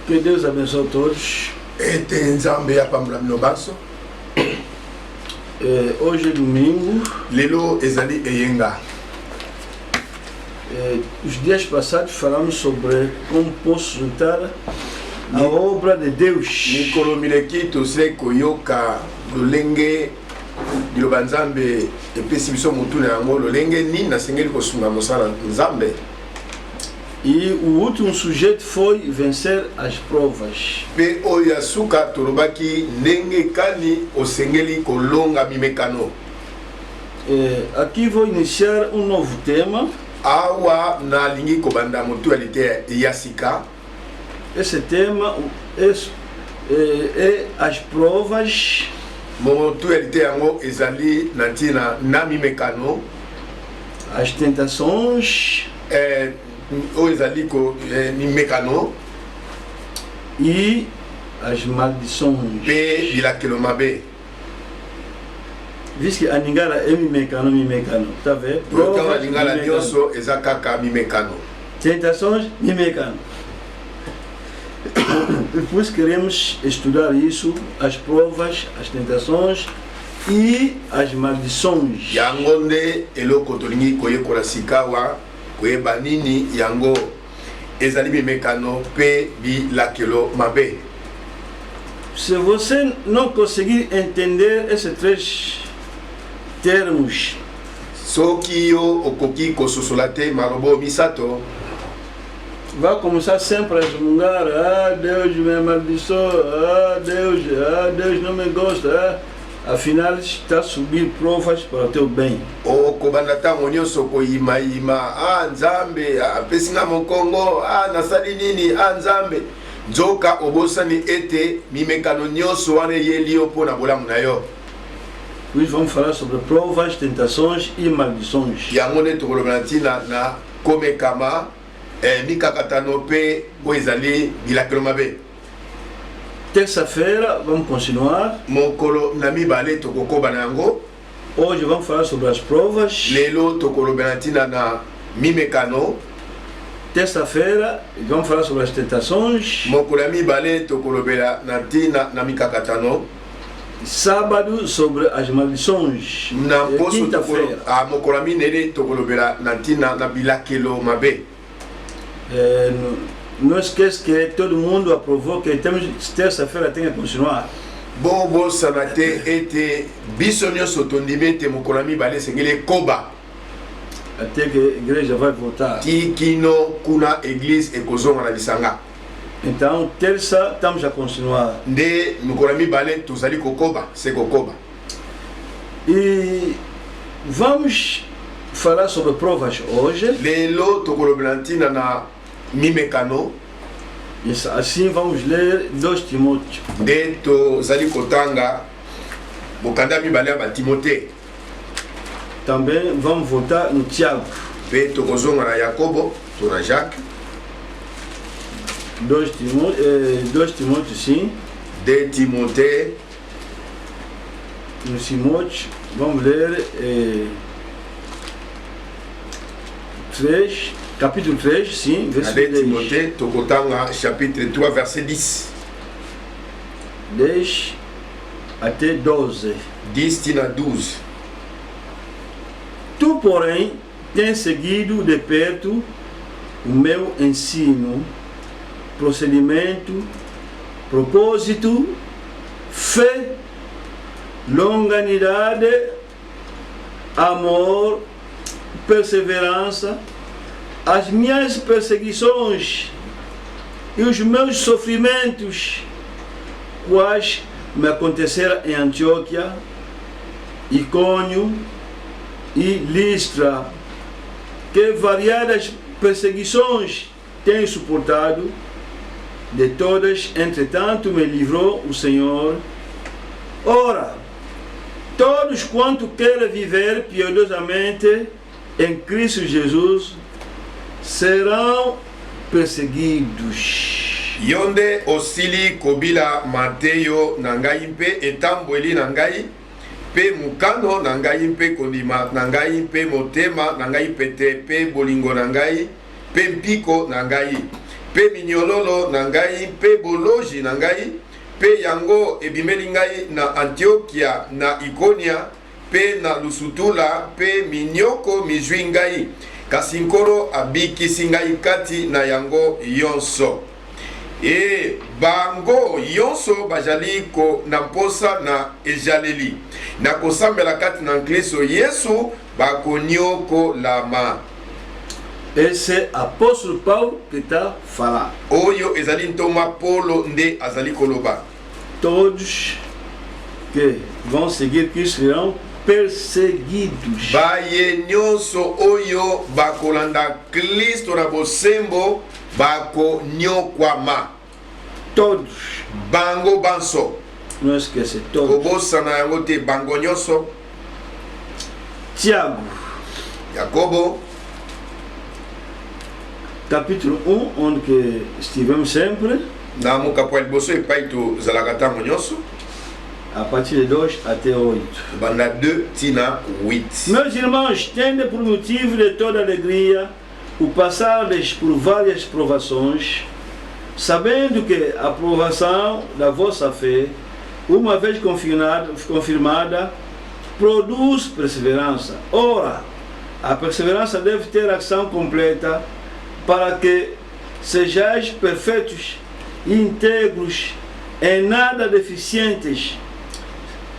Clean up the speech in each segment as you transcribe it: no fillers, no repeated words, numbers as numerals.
Que Deus abençoe todos. Hoje é domingo. Lelo ezali eyenga. Os dias passados falamos sobre como posso juntar a obra de Deus. Mikolo mileki tose koyoka lolenge liloba nzambe epesi biso mutuna yango lolenge nini nasengeli kosunga mosala nzambe. E o último sujeito foi vencer as provas. Pe oya suka torobaki ndenge kani osengeli kolonga mimekano. Aqui vou iniciar um novo tema. Awa na lingi kobanda mutualité yasika. Esse tema é as provas. Mutualité yango ezali natina na mimekano. As tentações. O ezali ko mimekano. E as maldições. Pe bilakelo mabe. Visto que a Ningala é mimekano, tá vendo? Provas, a Ningala dioso exakaka mimekano. Tentações, mimekano. Depois queremos estudar isso, as provas, as tentações e as maldições. Yangonde eloko tolingi koyekola sikawa koyeba nini yango ezali mimekano pe bilakelo mabe. Se você não conseguir entender esses três termos, soki yo okoki kososolate marobo misato, vai começar sempre a resmungar: ah, Deus me amaldiçoou, Deus não me gosta. Afinal, está a subir provas para o teu bem. O kobandata monyoso ko ima nzambe pesinga mokongo nasali nini nzambe nzoka obosani ete mimekano nyoso wana yelio pona bolamu na yo. Hoje vamos falar sobre provas, tentações e maldições. Yangone tokolobantina na komekama mikakatano pe oezali bilakelo mabe. Terça-feira vamos continuar. Mokolo na mibale tokokoba na yango. Hoje vamos falar sobre as provas. Lelo tokolobantina na mimekano. Terça-feira vamos falar sobre as tentações. Mokolo na mibale tokolobela na tina na mikakatano. Sábado sobre as maldições. Na quinta-feira. Mokolo minere tokolobela na tina na bilakelo mabe. Não esqueça que todo mundo aprovou que temos terça-feira tem que continuar. Bobo sanate ete bisonyo sotondimete mokolo mibale sengele koba. Até que a igreja vai voltar. Tikino kuna église ekozonga na lisanga. Então, terça estamos a continuar. Nde mokolo mibale tozali kokoba, se kokoba. E vamos falar sobre provas hoje. Lelo tokoloblantina na mimekano. Assim vamos ler 2 Timóteo. Nde tozali kotanga bokanda mibale ba Timote. Também vamos voltar no Tiago. Pe tokozonga na Yakobo, to na Jacques. 2 Timóteo sim. De Timote. No Timóteo, vamos ler 3, capítulo 3, sim, versículo 10. Timote, tokotanga chapitre 3, verset 10. 10 até 12. 10 tina 12. Tu, porém, tens seguido de perto o meu ensino, procedimento, propósito, fé, longanimidade, amor, perseverança, as minhas perseguições e os meus sofrimentos, quais me aconteceram em Antioquia, Icônio e Listra, que variadas perseguições tenho suportado. De todas, entretanto, me livrou o Senhor. Ora, todos quanto querem viver piedosamente em Cristo Jesus serão perseguidos. Yonde osili kobila Mateyo nangai mpe etambweli nangai pe mukano nangai mpe kondima nangai mpe motema nangai pete pe bolingo nangai pe mpiko nangai pe minyololo na ngai pe boloji na ngai pe yango ebimeli ngai na Antiokia na Ikonia pe na Lusutula pe minyoko mizwi ngai kasi nkolo abikisi ngai kati na yango yonso e bango yonso bajali ko na mposa na ejaleli na kosambela kati na Kristo Yesu bakonyoko lama. Et c'est apôtre Paul qui t'a fallu. Oyo ezali ntoma Paulo nde azali koloba. Todos que vont seguir Christ seront perseguidos. Baye nyonso oyo bakolanda Kristo na bosembo bakonyokwama. Todos. Bango banso. Não esquece, todos. Obosana yango te bango nyonso. Tiago. Jacobo. Capítulo 1, onde que estivemos sempre. Na mukapo liboso epai to zalaka ntango nyonso. A partir de 2 até 8. Banda 2 tina 8. Meus irmãos, tende por motivo de toda alegria o passardes por várias provações, sabendo que a provação da vossa fé, uma vez confirmada, produz perseverança. Ora, a perseverança deve ter ação completa, para que sejais perfeitos e íntegros, em nada deficientes.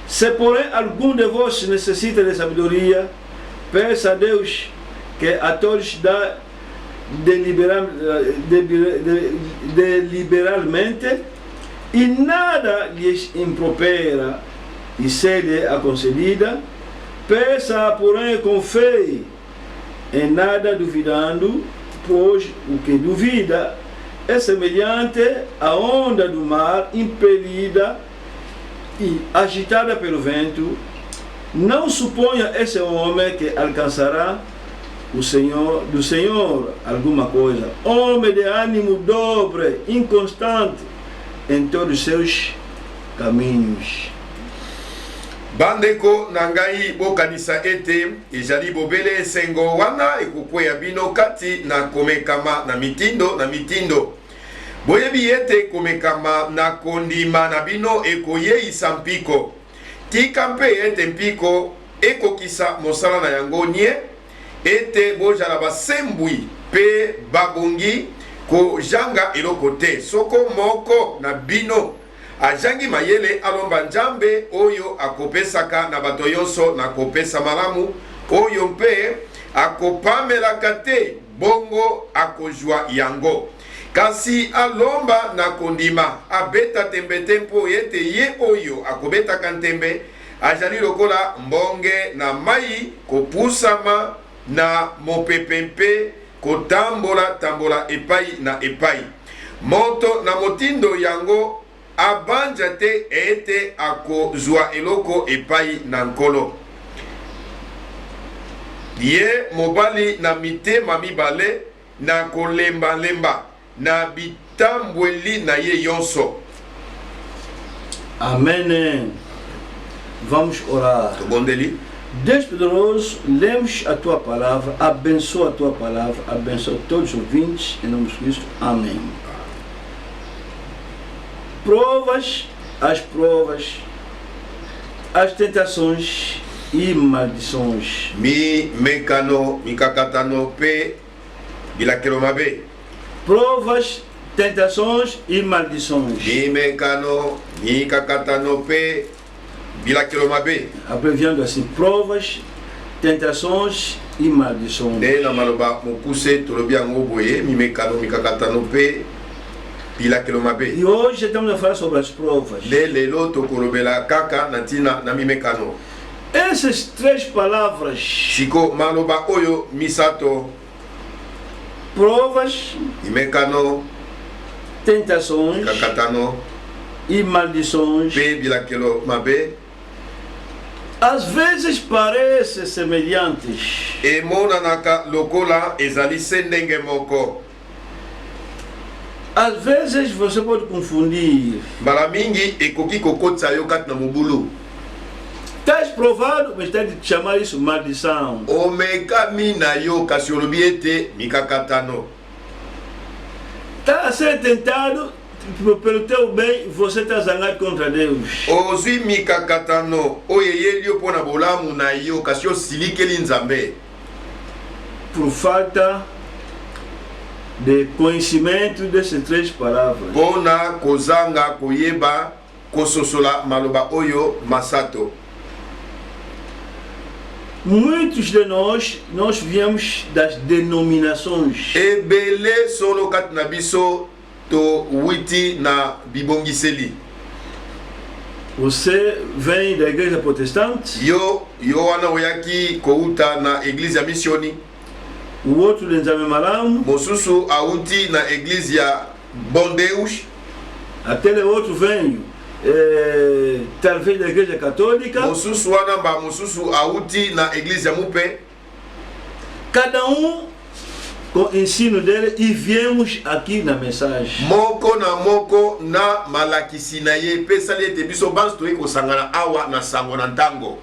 Se porém algum de vós necessita de sabedoria, peça a Deus que a todos dá deliberalmente e nada lhes impropera e se-lhe a concedida. Peça porém com fé, em nada duvidando, pois o que duvida é semelhante à onda do mar impelida e agitada pelo vento. Não suponha esse homem que alcançará do Senhor alguma coisa. Homem de ânimo dobre, inconstante em todos os seus caminhos. Bandeko nangai bokanisa ete ezali bobele esengo wana ekukweya bino kati na komekama na mitindo boyebi ete komekama na kondima na bino ekoyeisa mpiko tika mpe ete mpiko ekokisa mosala na yango nie ete bozala basembwi pe babongi kojanga eloko te soko moko na bino ajangi mayele alomba Nzambe oyo akopesaka na bato yonso na kopesa malamu oyo mpe akopamelaka te bongo akozwa yango kasi alomba na kondima abeta tembe tempo yete ye oyo akobetaka ntembe ajali lokola mbonge na mai kopusama na mopepempe kotambola epai na epai moto na motindo yango abanja te ete akozwa eloko epai na nkolo ye mobali na mitema mibale na kolemba na bitambweli na ye yonso. Amém. Vamos orar. Tobondeli. Deus poderoso, lemos a tua palavra, abençoa a tua palavra, abençoa todos os ouvintes, em nome de Cristo. Amém. Provas, as tentações e maldições. Mi mekano, mi kakatano pe bilakelo mabe. Provas, tentações e maldições. Mi mekano, mi kakatano pe bilakelo mabe. Abreviando assim, provas, tentações e maldições. Ne na maloba mokuse tolobi yango boye mi mekano, mi kakatano pe bilakelo mabe. E hoje estamos a falar sobre as provas. Lelo tokolobela kaka na tina na mi mekano. Essas três palavras, Shiko maloba oyo misato provas, imekano, tentações kakatano e maldições, pe bilakelo mabe, às vezes parecem semelhantes, emonanaka lokola ezali sendenge moko. às vezes você pode confundir. Mbala mingi ekoki kokotisa yo kati na mobulu. Estás provado, mas está de chamar isso maldição. Omekami na yo kasi olobi ete mikakatano. Está ser tentado pelo teu bem, você está zangado contra Deus. Ozwi mikakatano oyo eyeli yo mpona bolamu na yo kasi osilikeli nzambe. Por falta de conhecimento dessas três palavras. Mpona kozanga koyeba kososola maloba oyo masato. Muitos de nós viemos das denominações. Ebele solo kati na biso to witi na bibongiseli. Você vem da igreja protestante, Yo wana oyaki kouta na eglise ya misioni. o outro de Nzambe Malamu, Mosusu auti na eglise ya Bon Deus. aquele outro vem talvez da igreja católica. Mosusu wana ba mosusu auti na eglise ya Mupe. Cada com o ensino dele e viemos aqui na mensagem. Moko na malakisi na ye pesali ete biso banso toyei kosangana awa na sango na ntango.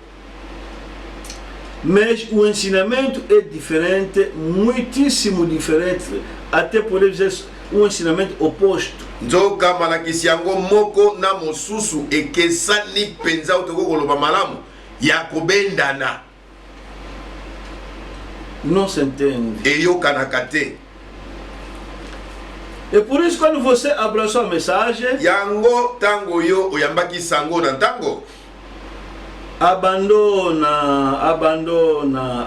Mas o ensinamento é diferente, muitíssimo diferente, até poder dizer um ensinamento oposto. Nzoka malakisi yango moko na mosusu ekesani penza otoko koloba malamu ya kobendana. Não se entende. Eyokanaka te. E por isso, quando você abraçou a mensagem, Yango tango yo oyambaki sango na ntango.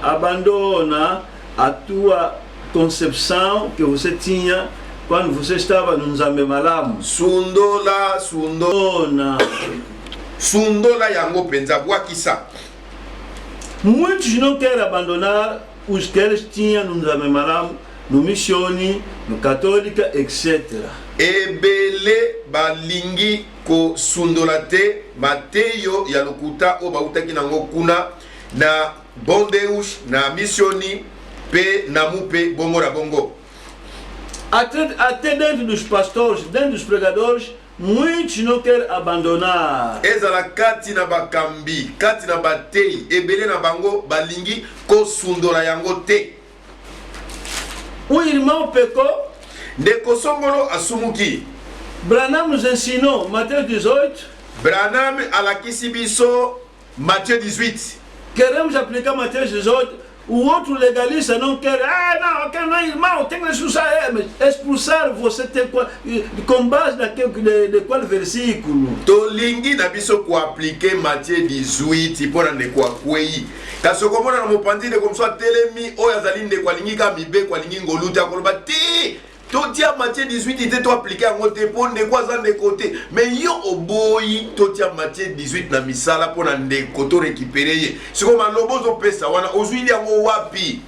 Abandona a tua concepção que você tinha quando você estava no Nzambe Malamu. Sundola yango penza bwakisa. Muitos não querem abandonar os que eles tinham no Nzambe Malamu, no Missione, no Católica, etc. Ebele balingi ko sundola te mateyo ya lokuta o bautaki nango kuna na Bon Deus, na Missioni pe na Mupe bongo na bongo. Até dentro dos pastores, dentro dos pregadores, muitos não querem abandonar. Ezala kati na bakambi, kati na batei, ebele na bango balingi ko sundola yango te. Um irmão pecou. Ndeko songolo asumuki. Branham nos ensinou, Mateus 18. Branham alakisi biso Matthieu 18. Queremos aplicar Mateus 18. O outro legalista não quer. Não, eu quero não, irmão, tem que expulsar. Mas expulsar você tem com base naquele de qual versículo? Tolingi na biso ko apliquer Matthieu 18 pona ndeko akwei. Kasi okomona na mopanzi ndeko mso atelemi oyo azali ndeko alingi ka mibe kwa lingi ngoluta koloba ti. Totia Matthieu 18 ite to appliquer yango te po ndeko aza ndeko te. Mais yo oboyi totia Matthieu 18 na misala pona ndeko to récupérer ye. Siko malobo zo pesa wana ozwili yango wapi?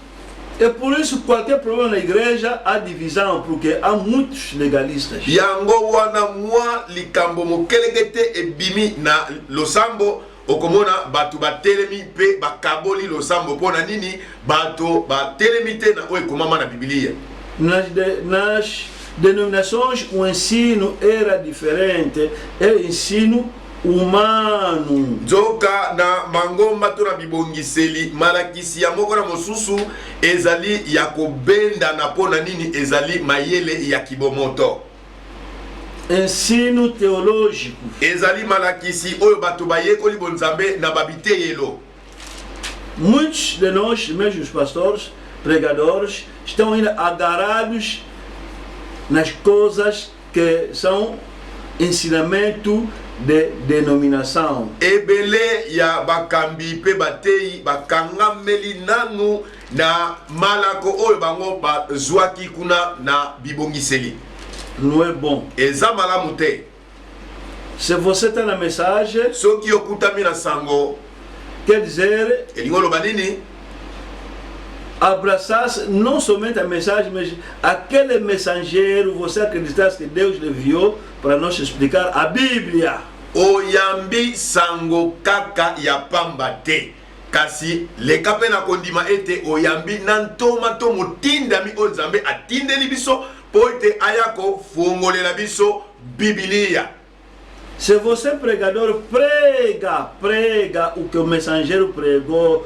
É por isso que qualquer problema na igreja há divisão, porque há muitos legalistas. Yango wana mwa likambo mokelekete ebimi na losambo okomona batu batelemi pe bakaboli losambo pona nini bato batelemi te na oyo ekomama na Biblia. Nas denominações o ensino era diferente, é ensino humano. Nzoka na mangomba to na bibongiseli malakisi ya moko na mosusu ezali ya kobenda na pona nini ezali mayele ya kibomoto. Ensino teológico. Ezali malakisi oyo bato bayekoli bonzambe na babiteyelo. Muitos de nós, mesmo os pastores, pregadores, estão ainda agarrados nas coisas que são ensinamento de denominação. Ebele ya bakambi pe batei bakangameli nanu na malako oyo bango bazwaki kuna na bibongiseli. Não é bom. Eza malamu te. Se você está na mensagem, soki okutami na sango, quer dizer, elingo loba nini? Abraçasse não somente a mensagem, mas aquele mensageiro, você acreditasse que Deus lhe enviou para nos explicar a Bíblia. Oyambi sango kaka ya pamba te. Kasi leka pe na kondima ete oyambi nantoma to mutindami o Nzambe atindeli biso po ete ayako fongolela biso Biblia. Se você pregador prega o que o mensageiro pregou,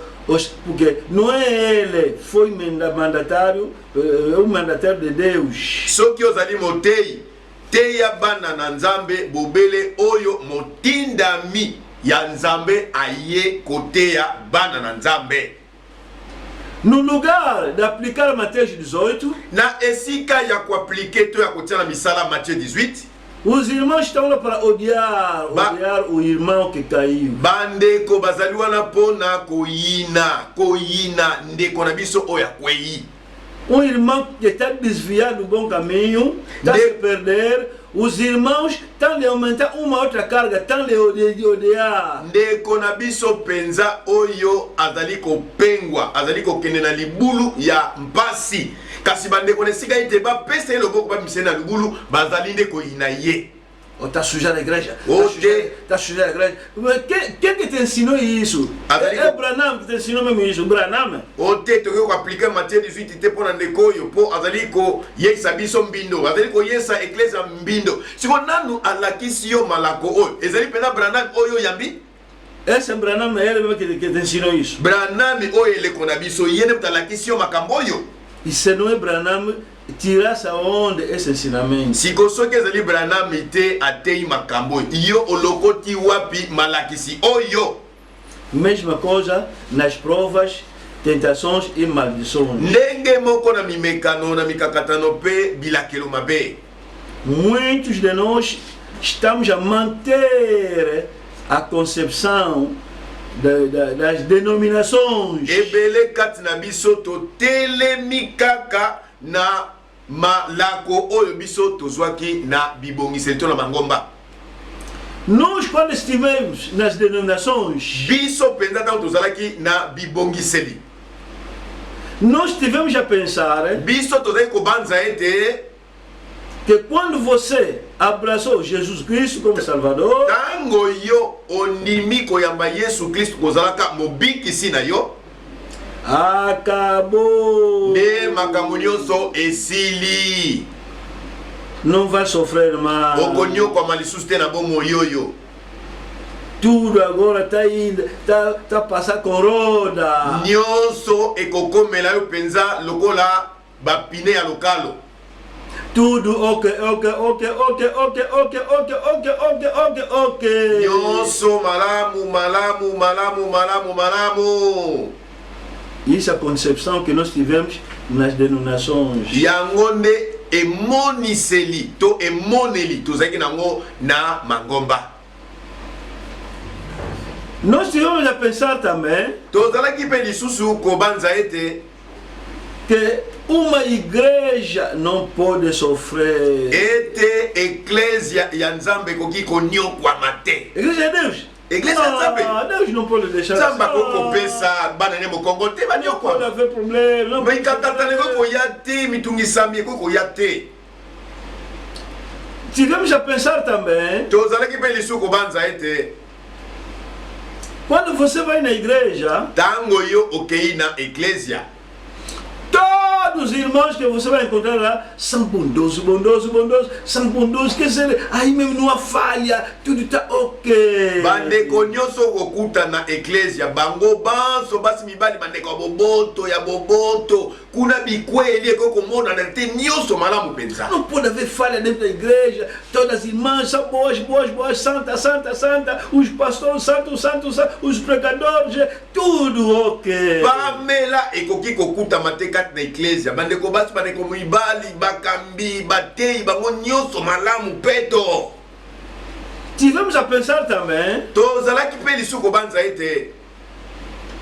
porque não é ele, foi mandatário, é o mandatário de Deus. Soki ozali motei, teya bana na nzambe bobele oyo motindami ya nzambe aye koteya bana na nzambe. No lugar d'aplicar Mateus 18, na esika ya kuaplike to ya kotia na misala Matthieu 18, os irmãos estão lá para odiar o irmão que caiu. Bandeko bazali wana pona koyina ndeko na biso oya kwei. Irmão que está desviado do bom caminho, está a se perder. Os irmãos estão a aumentar uma outra carga, estão a odiar. Ndeko na biso penza oyo azali ko pengwa, azali ko kende na libulu ya mpasi. Kasi bandeko nesika ite ba pesa ele boko ba misena libulu bazali ndeko ina ye. Está sujando a igreja. Está sujando a igreja. Mas quem que te ensinou isso? É Branham que te ensinou mesmo isso. Branham. Ote to ko apliquer Matthieu 18 te pona ndeko yo po azali ko yesa biso mbindo. Azali ko yesa ecclesia mbindo. Siko nanu alakisi yo malako oyo. Ezali pena Branham oyo yambi. Esse Branham é ele que te ensinou isso. Branham oyo ele kona biso yene mtalakisi yo makambo yo. E se não é Branham, tirar essa onda, esse ensinamento. Si koso ke zali Branham ite atei makambo yo olokoti wapi malakisi oyo. Mesma coisa nas provas, tentações e maldições. Ndenge moko na mimekano na mikakatano pe bilakelo mabe. Muitos de nós estamos a manter a concepção das denominações. Ebele kati na biso to telemikaka na malako oyo biso tozwaki na bibongiseli to na mangomba. Nós quando estivemos nas denominações, biso penza tanto tozalaki na bibongiseli, nós tivemos a pensar biso tozali kobanza ete que quando você abraçou Jesus Cristo como Salvador, tango yo ondimi koyamba Yesu Kristo kozalaka mobikisi na yo, acabou. Ne makambo nyonso esili. Não vai sofrer mais. Okonyo kwa malisusu te na bomo yoyo. Tudo agora está indo, tá passando com roda. Nyonso ekokomela yo penza lokola bapine ya lokalo. Tudo ok. Nyonso malamu. Isso é a concepção que nós tivemos nas denominações. Yangonde emoniseli to emoneli tozaki nango na mangomba. Nós tivemos a pensar também tozalaki pe lisusu kobanza ete que uma igreja não pode sofrer. Ete eclésia ya Nzambe koki konyokwa mate. Igreja de Deus. Igreja de Nzambe. Deus não pode deixar. Nzamba koko pesa bana ne mokongo te ba nyokwa. Não pode haver problema. Não vai katata ne koko yate mitungisami koko yate. Tivemos a pensar também. Tozalaki pe lisusu kobanza ete quando você vai na igreja, tango yo okei na eclésia, todos os irmãos que você vai encontrar lá são bondosos, são bondosos, quer dizer, aí mesmo não há falha, tudo está ok. Bandeko nyonso okuta na eclésia, bango banso basi mibali bandeko boboto ya boboto, kuna bikweli ekoko mona na te nyonso malamu pensa. Não pode haver falha dentro da igreja, todas as irmãs são boas, santa, os pastores santos, os pregadores, tudo ok. Pamela ekoki kokuta mateka na eclésia, bandeko basi bandeko mibali bakambi batei bango nyonso malamu peto. Tivemos a pensar também, tozalaki pe lisusu kobanza ete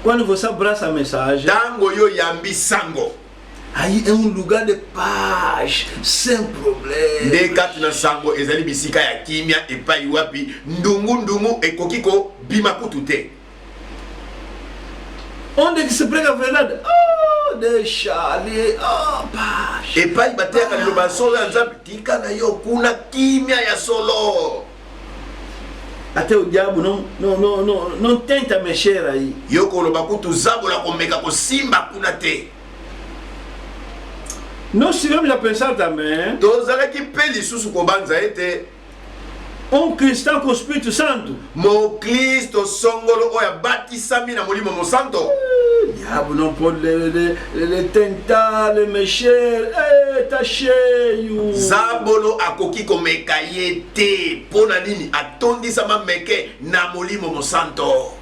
quando você abraça a mensagem, tango yo yambi sango, aí é lugar de paz, sem problema. Nde kati na sango ezali bisika ya kimia epai wapi ndungu ekoki ko bima kutu te. Onde que se prega a verdade? Oh, deixa ali, oh, paz. Epai bateka liloba solo ya Nzambe tika na yo kuna kimia ya solo. Até o diabo não tenta mexer aí. Yo koloba kutu zabola komeka ko simba kuna te. Nós tivemos a pensar também, tozalaki pe lisusu kobanza ete Um cristão com o Espírito Santo. Mo Cristo songolo oya batisami na molimo mo santo. O diabo não pode lhe tentar, lhe mexer. Está cheio. Zabolo akoki komeka yete. Pona nini atondisa mameke na molimo mo santo.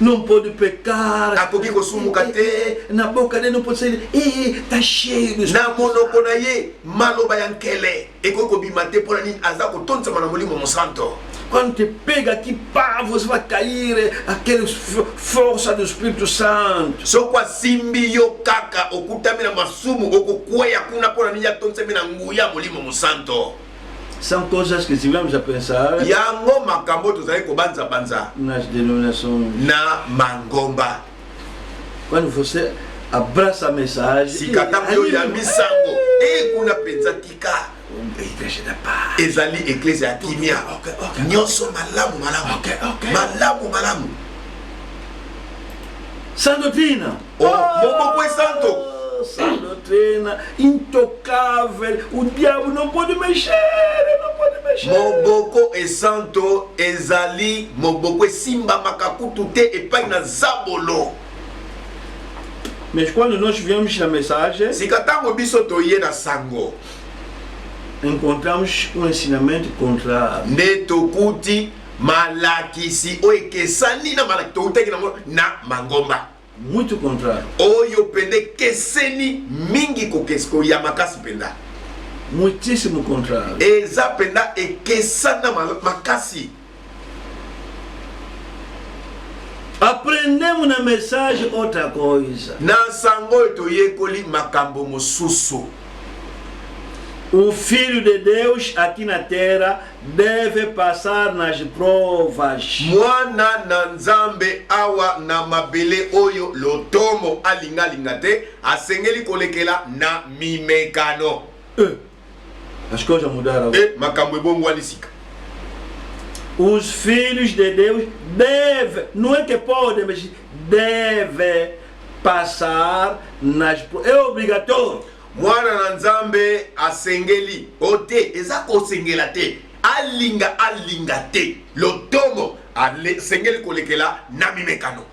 Não pode pecar. Akoki kosumuka te. Na boca dele não pode sair. Está cheio. Na monoko na ye maloba yankele. Eko kobima te pona nini azako tondisa na molimo mo santo. Quando te pega aqui, pá, você vai cair. Aquela força do Espírito Santo. Sokwa simbi yo kaka okutamina masumu okukweya kuna pona nini atondisa na nguya molimo mo santo. São coisas que tivemos a pensar yango makambo tozali kobanza banza nas denominações. na mangomba. Quando você abraça a mensagem, Sikatambo ya misango kuna penza tika igreja da paz. ezali eklezia ya kimia. Okay. Nyonso malamu malamu. Okay. Malamu malamu. Sã doutrina. Moboko é santo. Sã doutrina, intocável. O diabo não pode mexer, não pode mexer. Moboko é santo ezali moboko é simba makakutu te epai na zabolo. Mas quando nós viemos na mensagem, Sikatango biso toye na sango. encontramos um ensinamento contrário. Nde tokuti malakisi oekesani na malaki touteki na mangomba. Muito contrário. Oyo pende keseni mingi kokesko ya makasi penda. Muitíssimo contrário. Eza penda ekesana makasi. Aprendemos na mensagem outra coisa. Na sango toyekoli makambo mosusu. O Filho de Deus aqui na terra deve passar nas provas. Mwana na nzambe awa na mabele oyo lotomo alinga te asengeli kolekela na mimekano. As coisas mudaram. Makambo ebongwani sika. Os filhos de Deus devem, não é que podem, mas devem passar nas provas. É obrigatório. Mwana na nzambe asengeli ote eza kosengela te alinga te lotomo asengeli kolekela na mimekano.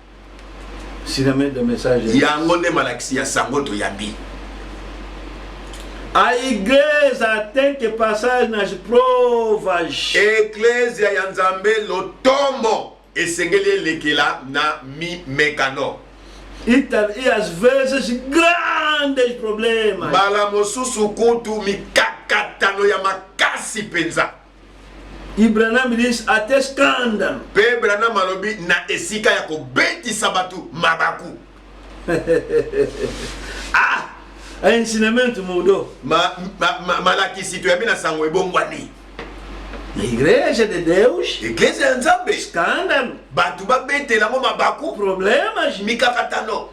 Ensinamento da mensagem. Yango nde malakisi ya sango toyambi. A igreja tem que passar nas provas. Eklesia ya nzambe lotomo esengeli elekela na mimekano. E às vezes grandes problemas. Bala mosusu kutu mikakatano ya makasi penza. E Branham diz até escândalo. Pe Branham alobi na esika ya kobetisa batu mabaku. Ensinamento mudou. Malakisi to yamina sango ebongwani. Na igreja de Deus, Eklesia ya nzambe escândalo, batu babetela mo mabaku problemas. mikakatano.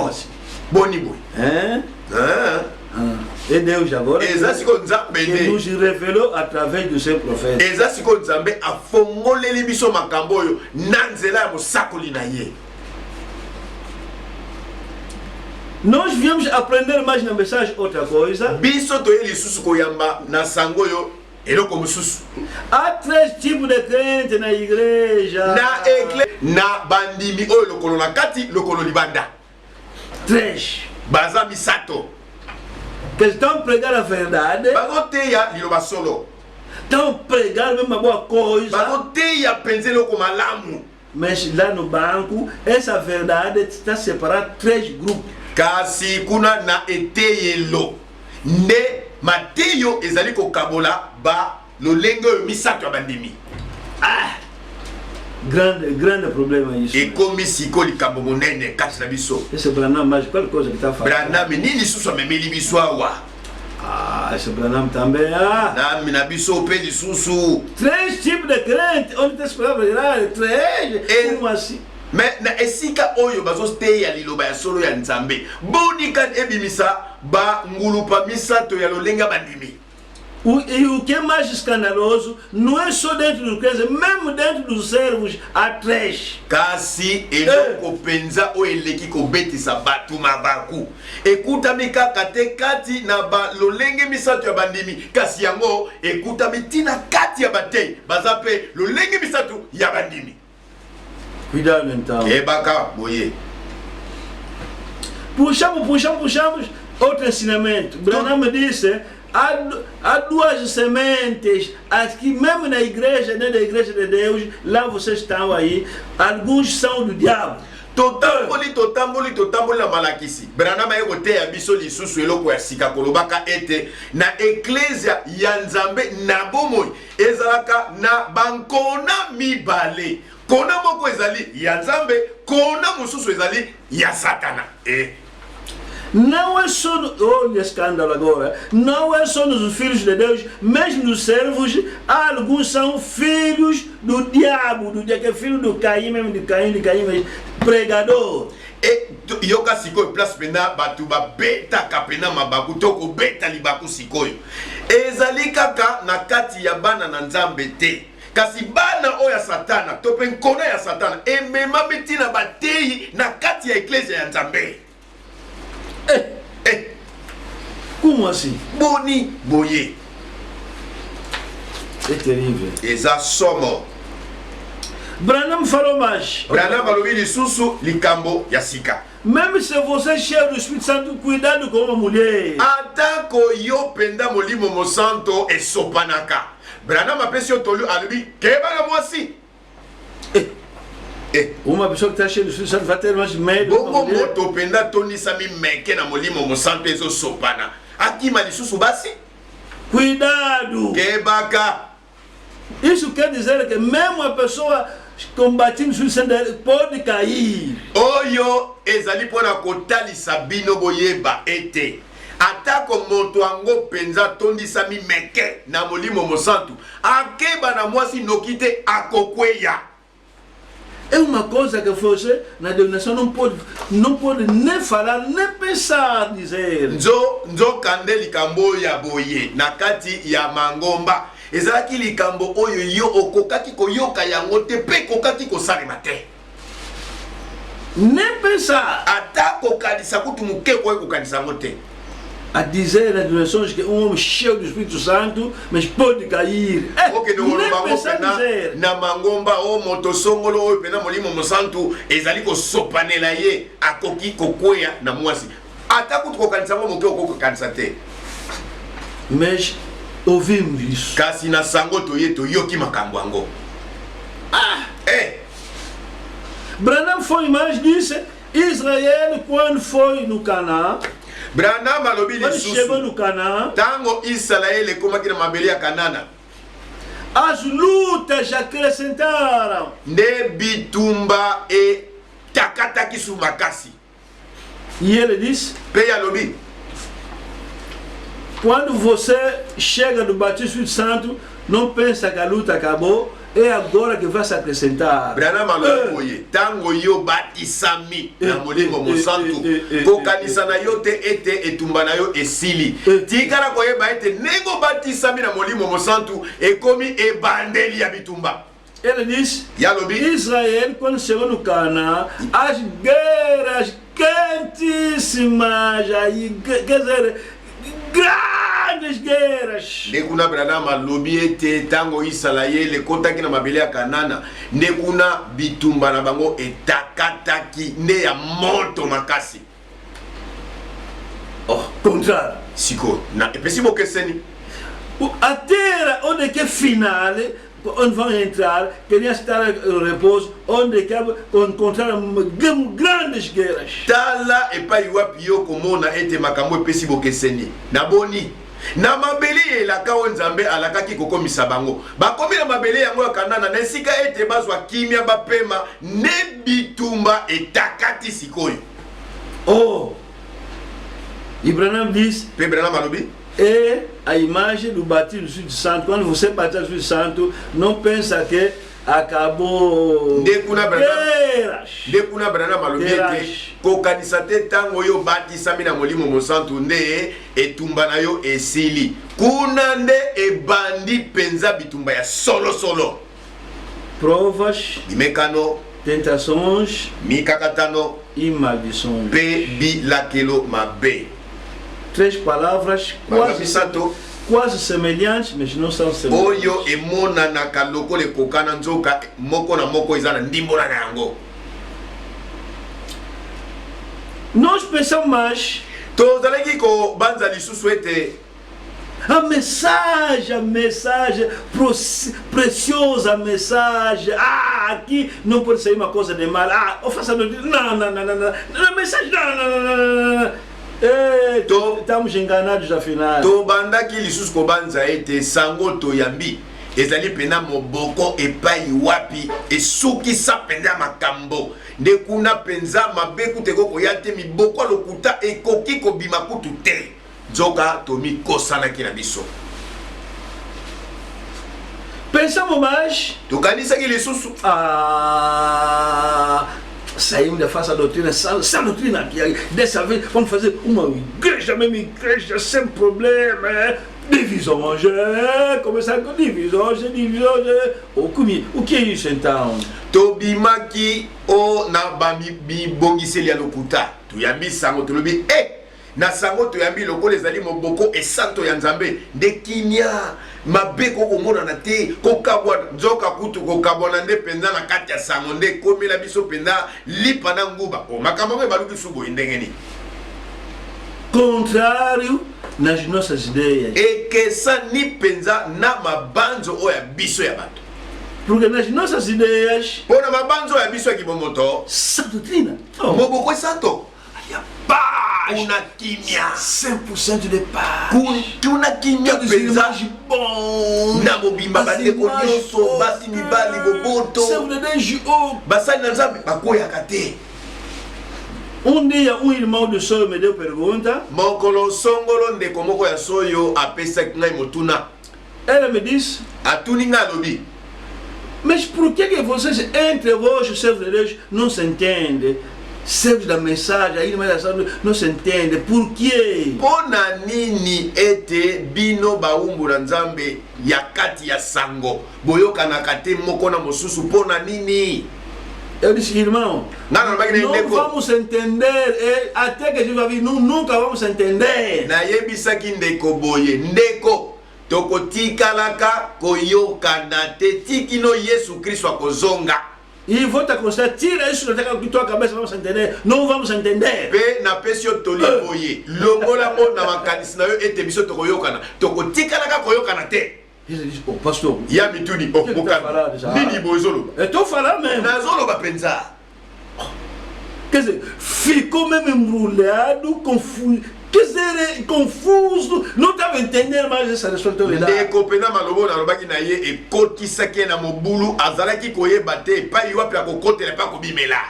Assim. Boni boy. E Deus agora Eza siko nzambe que ne. nos revelou através do seu profeta. Eza siko nzambe afongoleli biso makambo oyo na nzela ya mosakoli na ye. Nós viemos aprender mais na mensagem outra coisa. Biso toye lisusu koyamba na sango yo eloko mosusu. Há 3 tipos de crentes na igreja. Na ekle na bandimi oyo lokolo na kati lokolo libanda. 3. Baza misato. Que estão pregando a verdade. Bazoteya liloba solo. Estão pregando mesmo uma boa coisa. Bazoteya penze loko malamu. Mas lá no banco, essa verdade está separada em 3 grupos. Kasi kuna na eteyelo. Nde mateyo ezali kokabola ba lolenge oyo misato ya bandimi. Grande problema isso. Ekomi siko likambo monene kati na biso. Esse Branham, mas qual coisa que está falando? Branham nini lisusu amemeli biso awa. Esse Branham também. Na biso pe lisusu. 3 tipos de crentes. Onde tem as palavras grandes? 3. Como assim? Mais na esika oyo bazoteya liloba ya solo ya nzambe. Boni kan ebimisa ba ngulupa misato ya lolenga bandimi. E o que é mais escandaloso não é só dentro do crente, mesmo dentro dos servos há 3. Kasi eloko penza o eleki kobetisa batu mabaku. Ekutami kaka te kati na ba lolenge misato ya bandimi. Kasi yango ekutami tina kati ya batei. Bazape lolenge misato ya bandimi. Cuidado então. Ebaka boye. Puxamos outro ensinamento. Branham me disse, há 2 sementes aqui mesmo na igreja, dentro da igreja de Deus, lá vocês estão aí, alguns são do diabo. Totamboli na malakisi. Branham eko te ya biso lisusu eloko ya sika kolobaka ete na eklesia ya Nzambe na bomoi ezalaka na bankona mibale. Kona moko ezali ya Nzambe, kona mususu ezali ya Satana. Não é só, olha escândalo agora, não é só nos filhos de Deus, mesmo nos servos, alguns são filhos do diabo, que é filho do Caim, mesmo de Caim, mas pregador. E yoka sikoyo place pena batu ba beta kapena mabaku toko beta libaku sikoyo. Ezali kaka na kati ya bana na Nzambe te. Kasi bana oya Satana, tope nkona ya Satana, emema betina batei na kati ya eklesia ya Nzambe. Como assim? Boni boye. É terrível. Eza somo. Branham falou mais. Branham balobi lisusu likambo ya sika. Même se você é cheio do Espírito Santo, cuidado com uma mulher. Atako yo penda molimo mosanto esopanaka. Branham apesi otolu alubi kebala mwasi. Uma pessoa que está cheia do Espírito Santo vai ter mais medo. Bongo moto penda tonisa mi meke na molimo mosanto ezo sopana. Akima lisusu basi. Cuidado. Kebaka. Isso quer dizer que mesmo a pessoa combatendo o Espírito Santo pode cair. Oyo ezali pona kotalisa bino boyeba ete. Atako moto ango penza tondisa mi meke na molimo mosanto. Akeba na mwasi nokite akokweya. É uma coisa que você na denominação não pode nem falar, nem pensar, dizer. Nzo kande likambo ya boye na kati ya mangomba. Ezalaki likambo oyo yo okokaki koyoka yango te pe kokaki kosalema te. Nem pensar. Ata kokanisa kutu muke koye kokanisa yango te. A dizer nas denominações que homem cheio do Espírito Santo, mas pode cair. Nem pensar dizer. Na mangomba o motosongolo oyo pena molimo mosantu ezali ko sopanela ye akoki kokweya na mwasi. Ata kutu kokanisa yango muke kokanisa te. Mas ouvimos isso. Kasi na sango toyoki makambo yango. Branham foi mais, disse, Israel quando foi no Canaã, Branham alobi lisusu. Chegou no Canaã. Tango Israel ekomaki na mabele ya Kanana. As lutas acrescentaram. Nde bitumba e takataki sumakasi. E ele disse: Pe alobi. Quando você chega no batismo do Espírito Santo, não pensa que a luta acabou. É agora que vai se acrescentar. Branham alobi tango yo batisami na molimo mosantu kokanisa na yo te ete etumba na yo esili. Tikala koyeba ete nego batisami na molimo mosantu ekomi ebandeli ya bitumba. Ele diz: Yalobi. Israel, quando chegou no Canaã, as guerras quentíssimas, aí, quer dizer, grandes guerras. Nekuna Branham alobi ete tango Israel kotaki na mabele ya Kanana, nekuna bitumba na bango etakataki ne ya moto makasi. Contrário. Siko na epesi bokeseni. A terra onde que é final, onde vão entrar, queriam estar no repouso, onde que encontraram grandes guerras. Tala epai wapi yo komona ete makambo epesi bokeseni. Na boni. Na mabele elaka o Nzambe alakaki kokomisa bango. Bakomi na mabele yango ya Kanana na esika ete bazwa kimia bapema ne bitumba etakati sikoyo. Branham diz: Pe Branham alobi. É a imagem do batismo do Espírito Santo. Quando você batiza o Espírito Santo, não pensa que acabou. Ndekuna brana malobiete kokanisa te tango yo batisami na molimo mosantu nde etumba na yo esili kuna nde ebandi penza bitumba ya solo provas, imekano, tentações, mikakatano e maldições. pe bilakelo mabe. 3 palavras Misato quase semelhantes, mas não são semelhantes. oyo emonanaka lokola ekokana nzoka moko na moko eza na ndimbola na yango. Nós pensamos mais tozalaki kobanza lisusu ete a mensagem preciosa, a mensagem. Aqui não pode sair uma coisa de mal. Faça não, a mensagem não. Estamos enganados afinal. tobandaki lisusu kobanza ete sango toyambi ezali pena moboko epai wapi esukisa penza makambo nde kuna penza mabe kutu koya te miboko lokuta ekoki kobima kutu te nzoka tomikosanaki na biso. Pensamos mais. tokanisaki lisusu Saímos da falsa doutrina, essa doutrina aqui, dessa vez vamos fazer uma igreja, mesmo igreja, sem problema, divisões, começar com divisões, o que é isso então? tobimaki o na bibongiseli ya lokuta toyambi sango tolobi na sango toyambi lokola ezali moboko esanto ya nzambe nde kimia mabe kokomonana te kokabwa nzoka kutu kokabwana nde penza na kati ya sango nde komela biso penza lipa na nguba makambo ngo ebaluki subo ndengeni contrário nas nossas ideias. ekesa ni penza na mabanzo oyo ya biso ya bato. Porque nas nossas ideias, pona mabanzo ya biso ya kibomoto essa doutrina, moboko esanto paz, una kimia 100% de paz, kuna kimia penza bom na mobimba bandeko nyonso basi mibali boboto basali na nzambe bakoyaka te. Dia irmão do sonho me deu pergunta. Mokolo songolo ndeko moko ya soyo apesaki ngai motuna. Ela me disse, atuni nga alobi, mas por que vocês, entre vós, os servos de Deus, não se entendem? Servos da mensagem, aí não se entende. Por quê? Pona nini ete bino baumbu na nzambe ya kati ya sango boyoka na kate moko na mosusu pona nini? Eu disse, irmão, não vamos entender, até que a gente vai vir, nunca vamos entender. Na yebisaki ndeko boye, ndeko tokotikalaka koyokana te tikino Yesu Kristo akozonga. E vou te aconselhar, tira isso da tua cabeça, vamos entender. Não vamos entender. Pe na pesio toliboye, longola mo na makanisi na yo ete biso tokoyokana, tokotikalaka koyokana te. Ele diz, pastor, Yamituni, nini bozolo? Eu estou falando mesmo. Nazolo bapenza. Quer dizer, ficou mesmo embrulhado, confuso. Quer dizer, confuso, não estava entendendo mais essa responsabilidade. Ndeko pena malobo na lobaki na ye ekotisaki na mobulu azalaki koyeba te pa iwapi akokotela pa kobimela.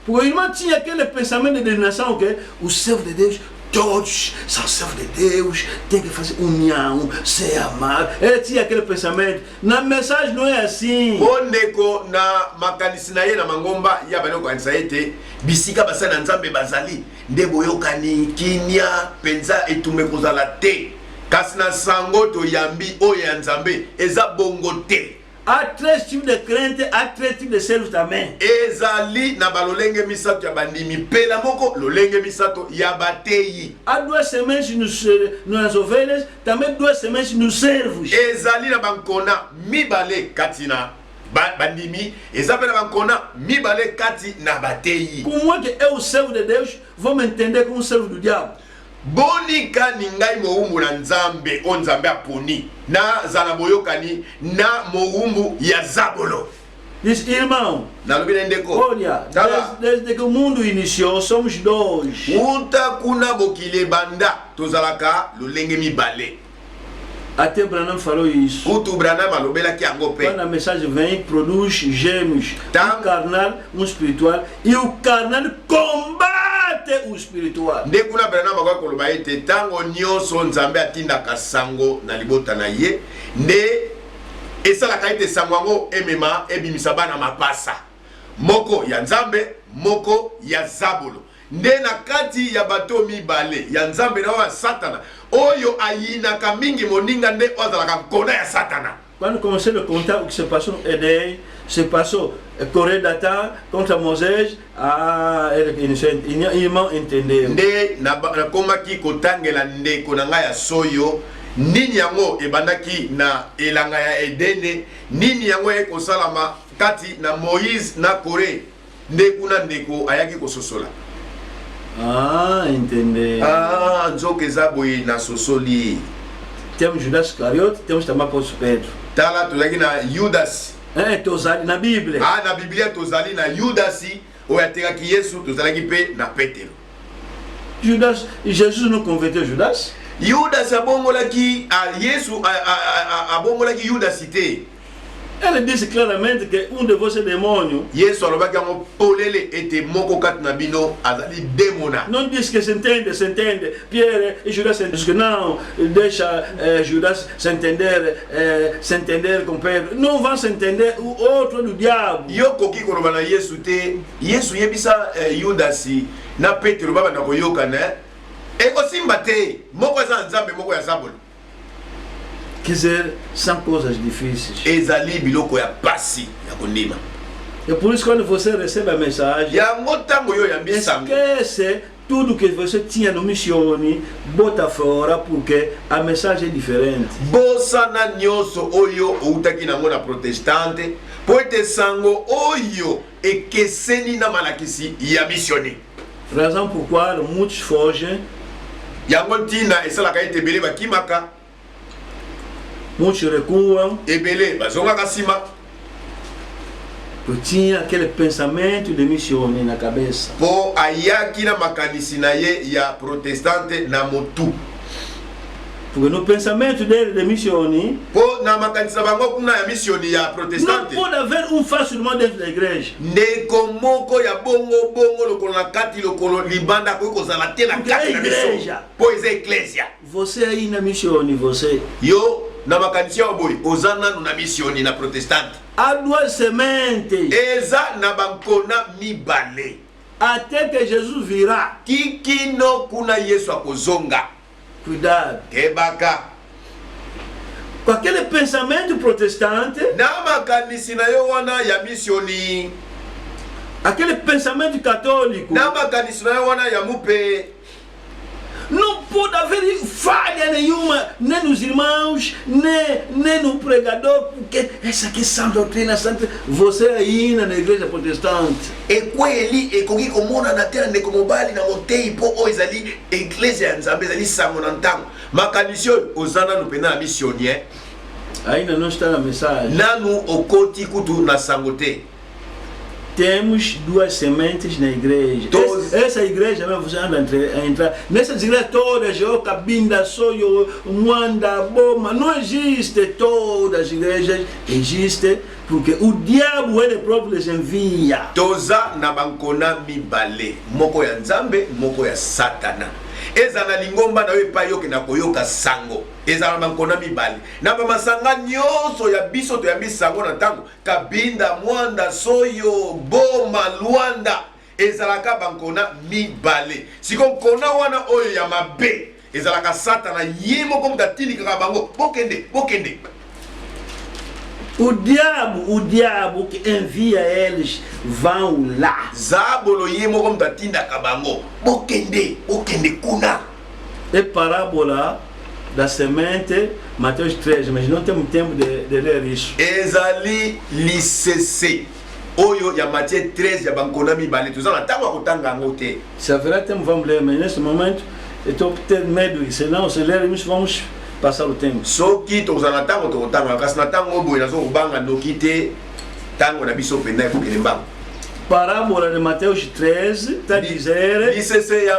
Porque o irmão tinha aquele pensamento de denominação que os servos de Deus, todos são servos de Deus, tem que fazer união, se amar. Ele tinha aquele pensamento. Na mensagem não é assim. Ondeko na makanisi na ye na mangomba ya bano kanisa ete bisika basana nzambe bazali nde boyokani kinya penza etume kozala te kasi na sango toyambi oyo ya nzambe eza bongo te. Há 3 tipos de crentes, há 3 tipos de servos também. Ezali na balolenge misato ya bandimi pela moko lolenge misato ya bateyi. Há 2 sementes nas ovelhas, também 2 sementes nos servos. Ezali na bankona mibale katina bandimi, ezali na bankona mibale kati na bateyi. Como é que eu, o servo de Deus, vou me entender como um servo do diabo? Bonika ningai moumbu na nzambe o nzambe aponi na zala boyokani na moumbu ya zabolo. Diz, irmão, olha, desde que o mundo iniciou, somos 2. Uta kuna bokile banda tozalaka lolenge mibale. Até Branham falou isso. Kutu Branham alobela ki yango pe. Quando a mensagem vem, produz gêmeos. Um carnal, um espiritual. E o carnal combate o espiritual. Nde kuna Branham akoloba ete tango nyonso nzambe atindaka sango na libota na ye nde esalaka ete sango yango emema ebimisa bana mapasa moko ya nzambe moko ya zabolo nde na kati ya bato mibale ya nzambe na ya satana oyo ayinaka mingi moninga nde ozalaka nkona ya satana. Quand nous commençons le contact qui se passe Éden, se passe Corée d'Atta contre Moïse, ils m'ont entendu. Nde na komaki kotangela ndeko na ngai ya soyo nini yango ebandaki na elanga ya Edene nini yango ekosalama kati na Moïse na Corée nde kuna ndeko ayaki kososola. Ah, entendu. Ah, nzoka eza boye na sosoli. Temos Judas Iscariote, temos também apóstolo Pedro. Tala tozali na Judas. Tozali na Bíblia. Ah, na Biblia tozali na Judasi oyo atekaki Yesu tozalaki pe na Petero. Judas, Jésus nous convertit Judas. Judas abongolaki Yesu abongolaki Judas te. Elle dit clairement qu'un de vos démons. Yesu alobaki yango polele ete moko kati na bino azali demona. Non dit que s'entende, Pierre et Judas s'entendent. Parce que non, déjà Judas s'entendait comme Pedro. Nous on va s'entendre ou autre du diable. Yo koki koloba na Yesu te. Yesu yebisa Judas na Petero baba na koyokana. Eko simba te. Moko za nzambe moko ya zabolo. Sans causes difficiles. Ezali biloko ya pasi ya kondima. Et pour ce qu'on vous recevez un message. Ya ngotango yo ya bisango. Est-ce que c'est tout que vous tient nos missions bota fora pour que un message est différent. Bosana nyoso oyo outaki nango na protestante po ete sango oyo ekeseni na malakisi ya missioni. Raison pourquoi le much forge yango ntina esalaka ete ebele bakimaka much recours ebele bazongaka nsima pour tinha aquele pensamento de missione na cabeça po ayaki na makanisi na ye ya protestante na motu porque no pensamento dele de missione po na makanisi na bango kuna ya missioni ya protestante não pode haver facilement dentro da igreja ndeko moko ya bongo lokolo na kati lokolo libanda ko kozala te na kati na missioni po eza eklesia você aí na missione você yo na makanisi ya boy ozana na missioni na protestante há duas sementes eza na bankona mibale até que Jesus virá kikino kuna Yesu akozonga. Cuidado. Kebaka. Com aquele pensamento protestante, na makanisi na yo wana ya missioni, aquele pensamento católico, na makanisi na yo wana ya mupe, não pode haver falha nenhuma, nem nos irmãos, nem no pregador, porque essa aqui é sã doutrina, santa. Você aí na igreja protestante. E kweli ekoki komona na tena ndeko mobali na motei po o ezali iglesia ya Nzambe ezali sango na ntango. Makanisi oyo ozana no pena na missionnaire. Ainda não está na mensagem. Nanu okoti kutu na sango te. Temos duas sementes na igreja. Essa igreja mesmo você anda a entrar. Nessas igrejas todas, Cabinda, Soyo, Mwanda, Boma, não existe todas as igrejas, existe porque o diabo ele próprio les envia. Toza na bankona mibale, moko ya Nzambe, moko ya Satana. Eza na lingomba na wepa yoke na koyoka sango. Eza na bankona mibale. Na ba masanga nyoso ya biso to ya bisango na tango. Kabinda, Mwanda, Soyo, Boma, Luanda. Eza la ka bankona mibale. Siko kona wana oyo ya mabe. Eza la ka Satana yemo kom tatili kaka bango. Bokende. O diabo que envia eles vão lá. Zabolo yemo kom tatinda kabango. Bokende kuna. É parábola da semente, Mateus 13, mas não temos tempo de ler isso. Ezali licese. Oyo ya Mateus 13 ya bankona mibale. Tuzana tango kutanga ngote. Se haverá tempo, vamos ler, mas nesse momento eu estou tendo medo, senão se lermos vamos passar o tempo. Soki tozana tango tokotanga kasi na tango boy nazo kobanga nokite tango na biso penda ekokele mbango. Parábola de Mateus 13 está dizendo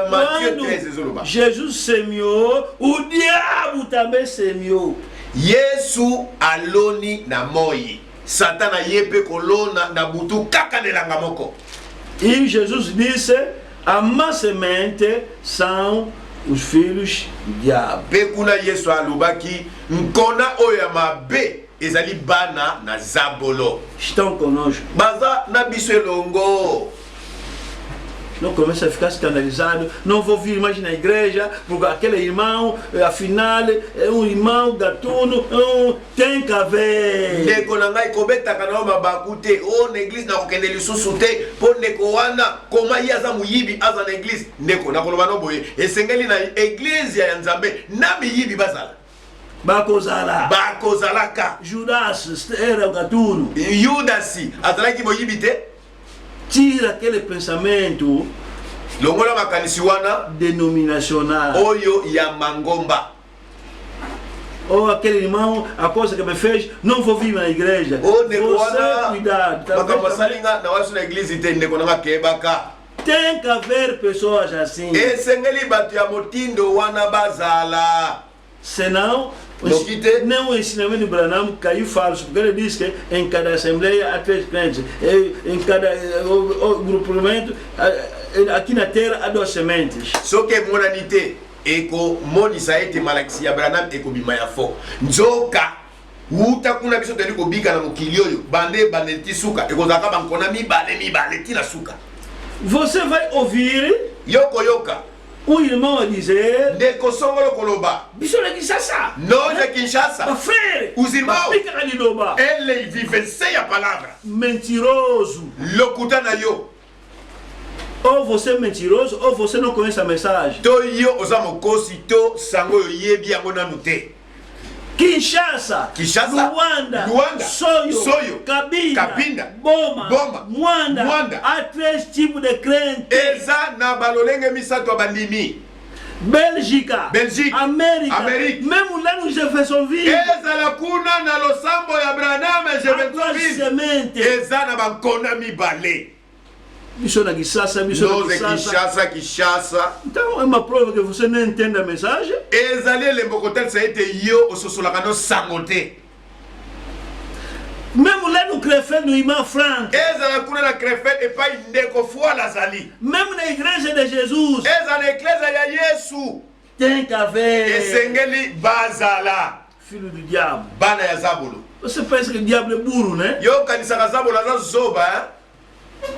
quando Jesus semeou, o diabo também semeou. Yesu aloni na moi. Satana yepe kolona na butu kaka nelanga moko. E Jesus disse: a má semente são os filhos do diabo. Pekuna Yesu alubaki nkona oyo ya mabe ezali bana na Zabolo. Estão conosco. Baza na biso elongo. Não começa a ficar escandalizado. Não vou vir mais na igreja, porque aquele irmão, afinal, é um irmão gatuno, tem que haver. Ndeko na ngai kobeta kana mabakute o na église na kokende lisusu te po ndeko wana koma yaza muyibi aza na église ndeko na koloba no boye esengeli na église ya Nzambe na miyibi bazala bakozalaka. Judas era o gatuno. Yudasi azalaki moyibi te. Tira aquele pensamento longola makanisi wana denominacional. Oyo ya mangomba. Ou aquele irmão, a coisa que me fez, não vou vir na igreja. Você cuidado. Na igreja tem que haver pessoas assim. Senão, não o ensinamento do Branham caiu falso, porque ele diz que em cada assembleia há 3 crentes, em cada grupamento, aqui na terra há 2 sementes. Só que monanité, eko monisa ete malakisi ya Branham eko bimaya fo. Nzoka, uta kuna biso teli ko bika na mokili oyo, bande tisuka, eko zaka bankona mibale tina suka. Você vai ouvir yoka. O irmão a dizer ndeko songolo koloba biso na Kinshasa no de Kinshasa frère os irmãos ele vivencia a palavra mentiroso lokuta na yo ou você é mentiroso ou você não conhece a mensagem to yo osamo kosi to sango yo yebi yango nanu te. Kinshasa, Luanda, Soyo, Cabinda, Boma, Mwanda. Há 3 tipos de crentes. Eza na balolenge misato bandimi. Bélgica, América. Même lá no Jeffersonville. Eza la kuna na losambo ya Branham Jeffersonville. Eza na bankona mibale. Biso na Kinshasa. Então é uma prova que você não entende a mensagem. Ezali lembokotel sa ete yo ososolaka no sangote. Même lá no Crefeld no irmão Frank. Ezala kuna na Crefeld epai ndeko fwa lazali. Même na igreja de Jesus. Eza na igreja ya Yesu. Tem que haver. Esengeli bazala. Filho do diabo. Bana ya Zabolo. Você pensa que o diabo é burro, né? Yo kanisa ka Zabolo na zoba, hein?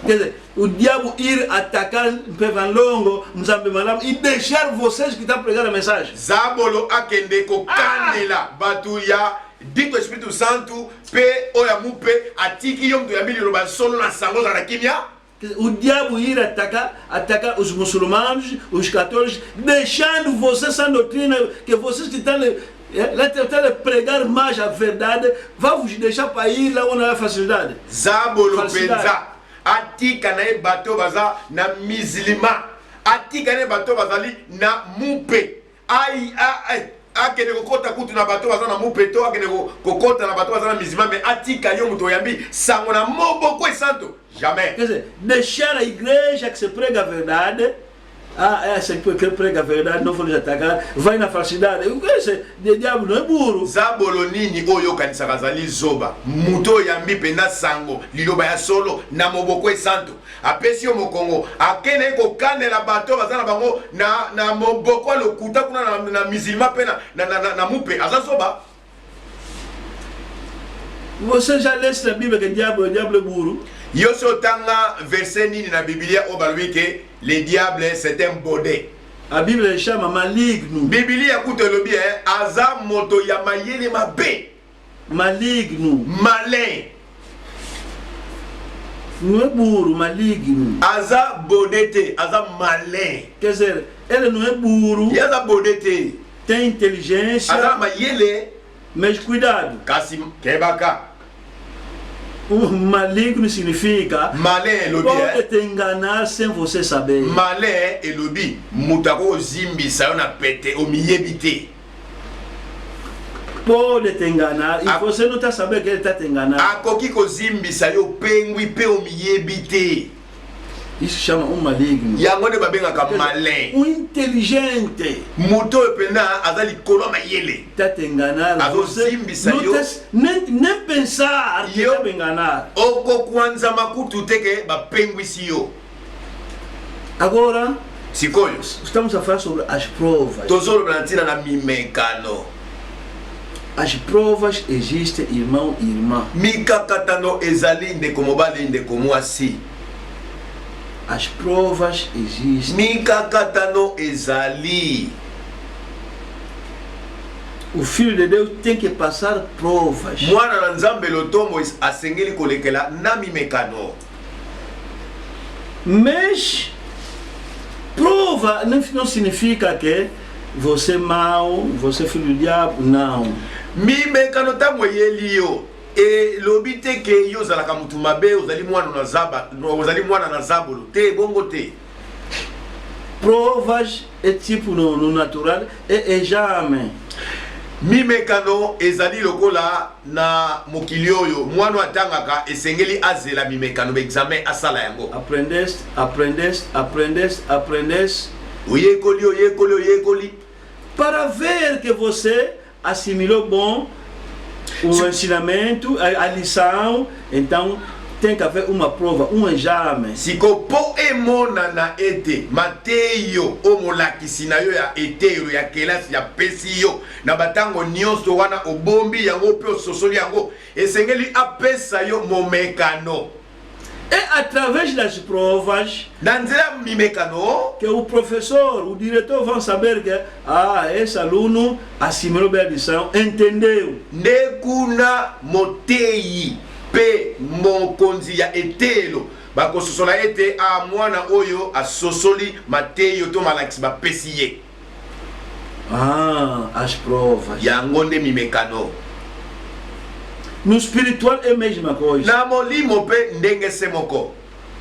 Quer dizer, o diabo ir atacar Pevanlongo, Nzambe Malamu e deixar vocês que estão pregando a mensagem. Zabolo akende ko kanela batuya dito Espírito Santo pe oyamupe atiki yom to yabili roba solo na sango za kimia. O diabo ir atacar os muçulmanos, os católicos, deixando vocês essa doutrina que vocês que estão lá pregar mais a verdade, vai vos deixar para ir lá onde há facilidade. Zabolo penza atika na bato baza na mislima atika na bato bazali na mupe ai akene kokota kutu na bato baza na mupe to akene kokota na bato baza na mislima mais atika yo muto yambi sango na moboko e santo jamais. Quer dizer, deixar a igreja que se prega a verdade. Essa que prega a verdade, não vou lhes atacar, vai na falsidade. O que é esse? O diabo não é burro. Zabolo nini oyo kanisa kazali zoba. Muto yambi pena sango, liloba ya solo, na moboko e santo. Apesi yo mokongo, akene ko kanela bato bazana bango na moboko lokuta kuna na misilma pena na mupe aza zoba. Você já lê na Bíblia que o diabo é burro? Yoso tanga verset nini na Biblia obalwi ke le diable c'est un baudet. A Bíblia chama maligno. Biblia kutelobi aza moto ya mayele mabe. Maligno. Malin. Não é burro, maligno. Aza bodete, aza malin. Quer dizer, ele não é burro. E aza bodete. Tem inteligência. Aza mayele. Mas cuidado. Kasi kebaka. O maligno significa malin elobi pode te enganar sem você saber. Malin elobi mutako zimbisa yo na pete omiyebi te. Pode te enganar e você não está sabendo que ele está te enganando. Akoki ko zimbisa yo pengwi pe omiyebi te. Isso chama maligno. Yango ne babengaka malin. Inteligente. Muto pena azali kolo mayele. Tá te enganar. Você nem pensar que tá te enganar. Oko kwanza makutu teke ba pengwisi yo. Agora, sikoyo estamos a falar sobre as provas. Tozolo brantina na mimekano. As provas existem, irmão e irmã. Mikakatano ezali ndeko mobali ndeko mwasi. As provas existem. Mikakatano ezali. O Filho de Deus tem que passar provas. Mwana na Nzambe lotombo asengeli kolekela na mimekano. Mas prova não significa que você é mau, você é filho do diabo, não. Mimekano tango yeliyo e lobite ke yo zalaka mutu mabe ozali mwana na zabolo te bongo te. Provas é tipo no natural, é exame. Mimekano ezali lokola na mokili oyo mwana atangaka esengeli azela mimekano examen asala yango. Aprendes. Oyekoli. Para ver que você assimilou bom o ensinamento, a lição, então tem que haver uma prova, exame. Siko po emona na ete mateyo omolakisi na yo ya eteyo ya kelasi ya pesi yo na batango nyonso wana obombi yango pe ososoli yango esengeli apesa yo momekano. É através das provas que o professor, o diretor vão saber que esse aluno assimilou bem a lição, entendeu. Nekuna motei pe mokonzi ya etelo bakososola ete mwana oyo asosoli mateyo to malakisi bapesi ye. As provas. Yango nde mimekano. No espiritual é a mesma coisa. Na molimo pe ndenge semoko.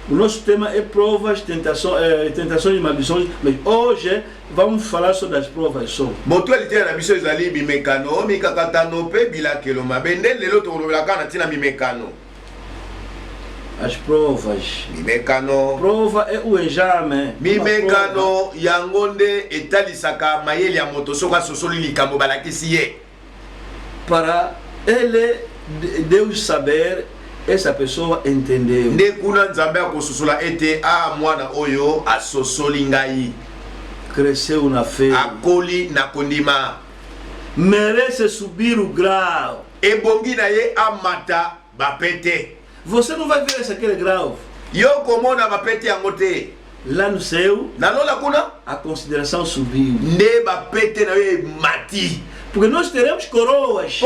O nosso tema é provas, tentações e maldições, mas hoje vamos falar sobre as provas só. Moto elite na biso ezali bimekano, mikakatano pe bilakelo mabe nde lelo tolobelaka na tina mimekano. As provas. Mimekano. Prova é o exame. Mimekano yango nde etalisaka mayele ya moto soka sosoli likambo balakisi ye. Para ele Deus saber, essa pessoa entendeu. Nde kuna Nzambe akososola ete mwana oyo asosoli ngai. Cresceu na fé. Akoli na kondima. Merece subir o grau. Ebongi na ye amata bapete. Você não vai ver aquele grau. Yo komona bapete yango te. Lá no céu, na lola kuna a consideração subiu. Nde bapete na ye mati. Porque nós teremos coroas.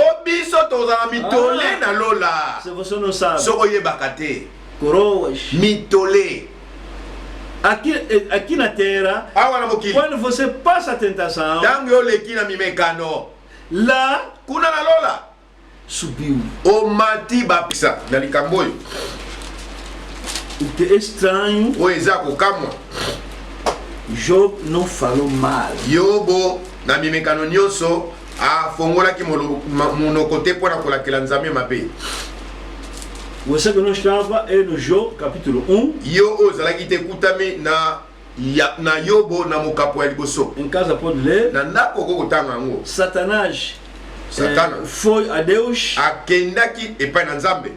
Se você não sabe. Coroas. Mitole. Aqui na terra, quando você passa a tentação, lá subiu. O mati bapisa na likamboyo. O que é estranho, Job não falou mal. Yobo na mimekano nyonso fongola ki monoko te pona kolakela Nzambe mabe. Você que não estava é no Job capítulo 1. Yo ozalaki te kutami na Yobo na mokapo ya liboso. Em casa pode ler. Na ndako kokotanga yango. Satana foi a Deus. Akendaki epai na Nzambe.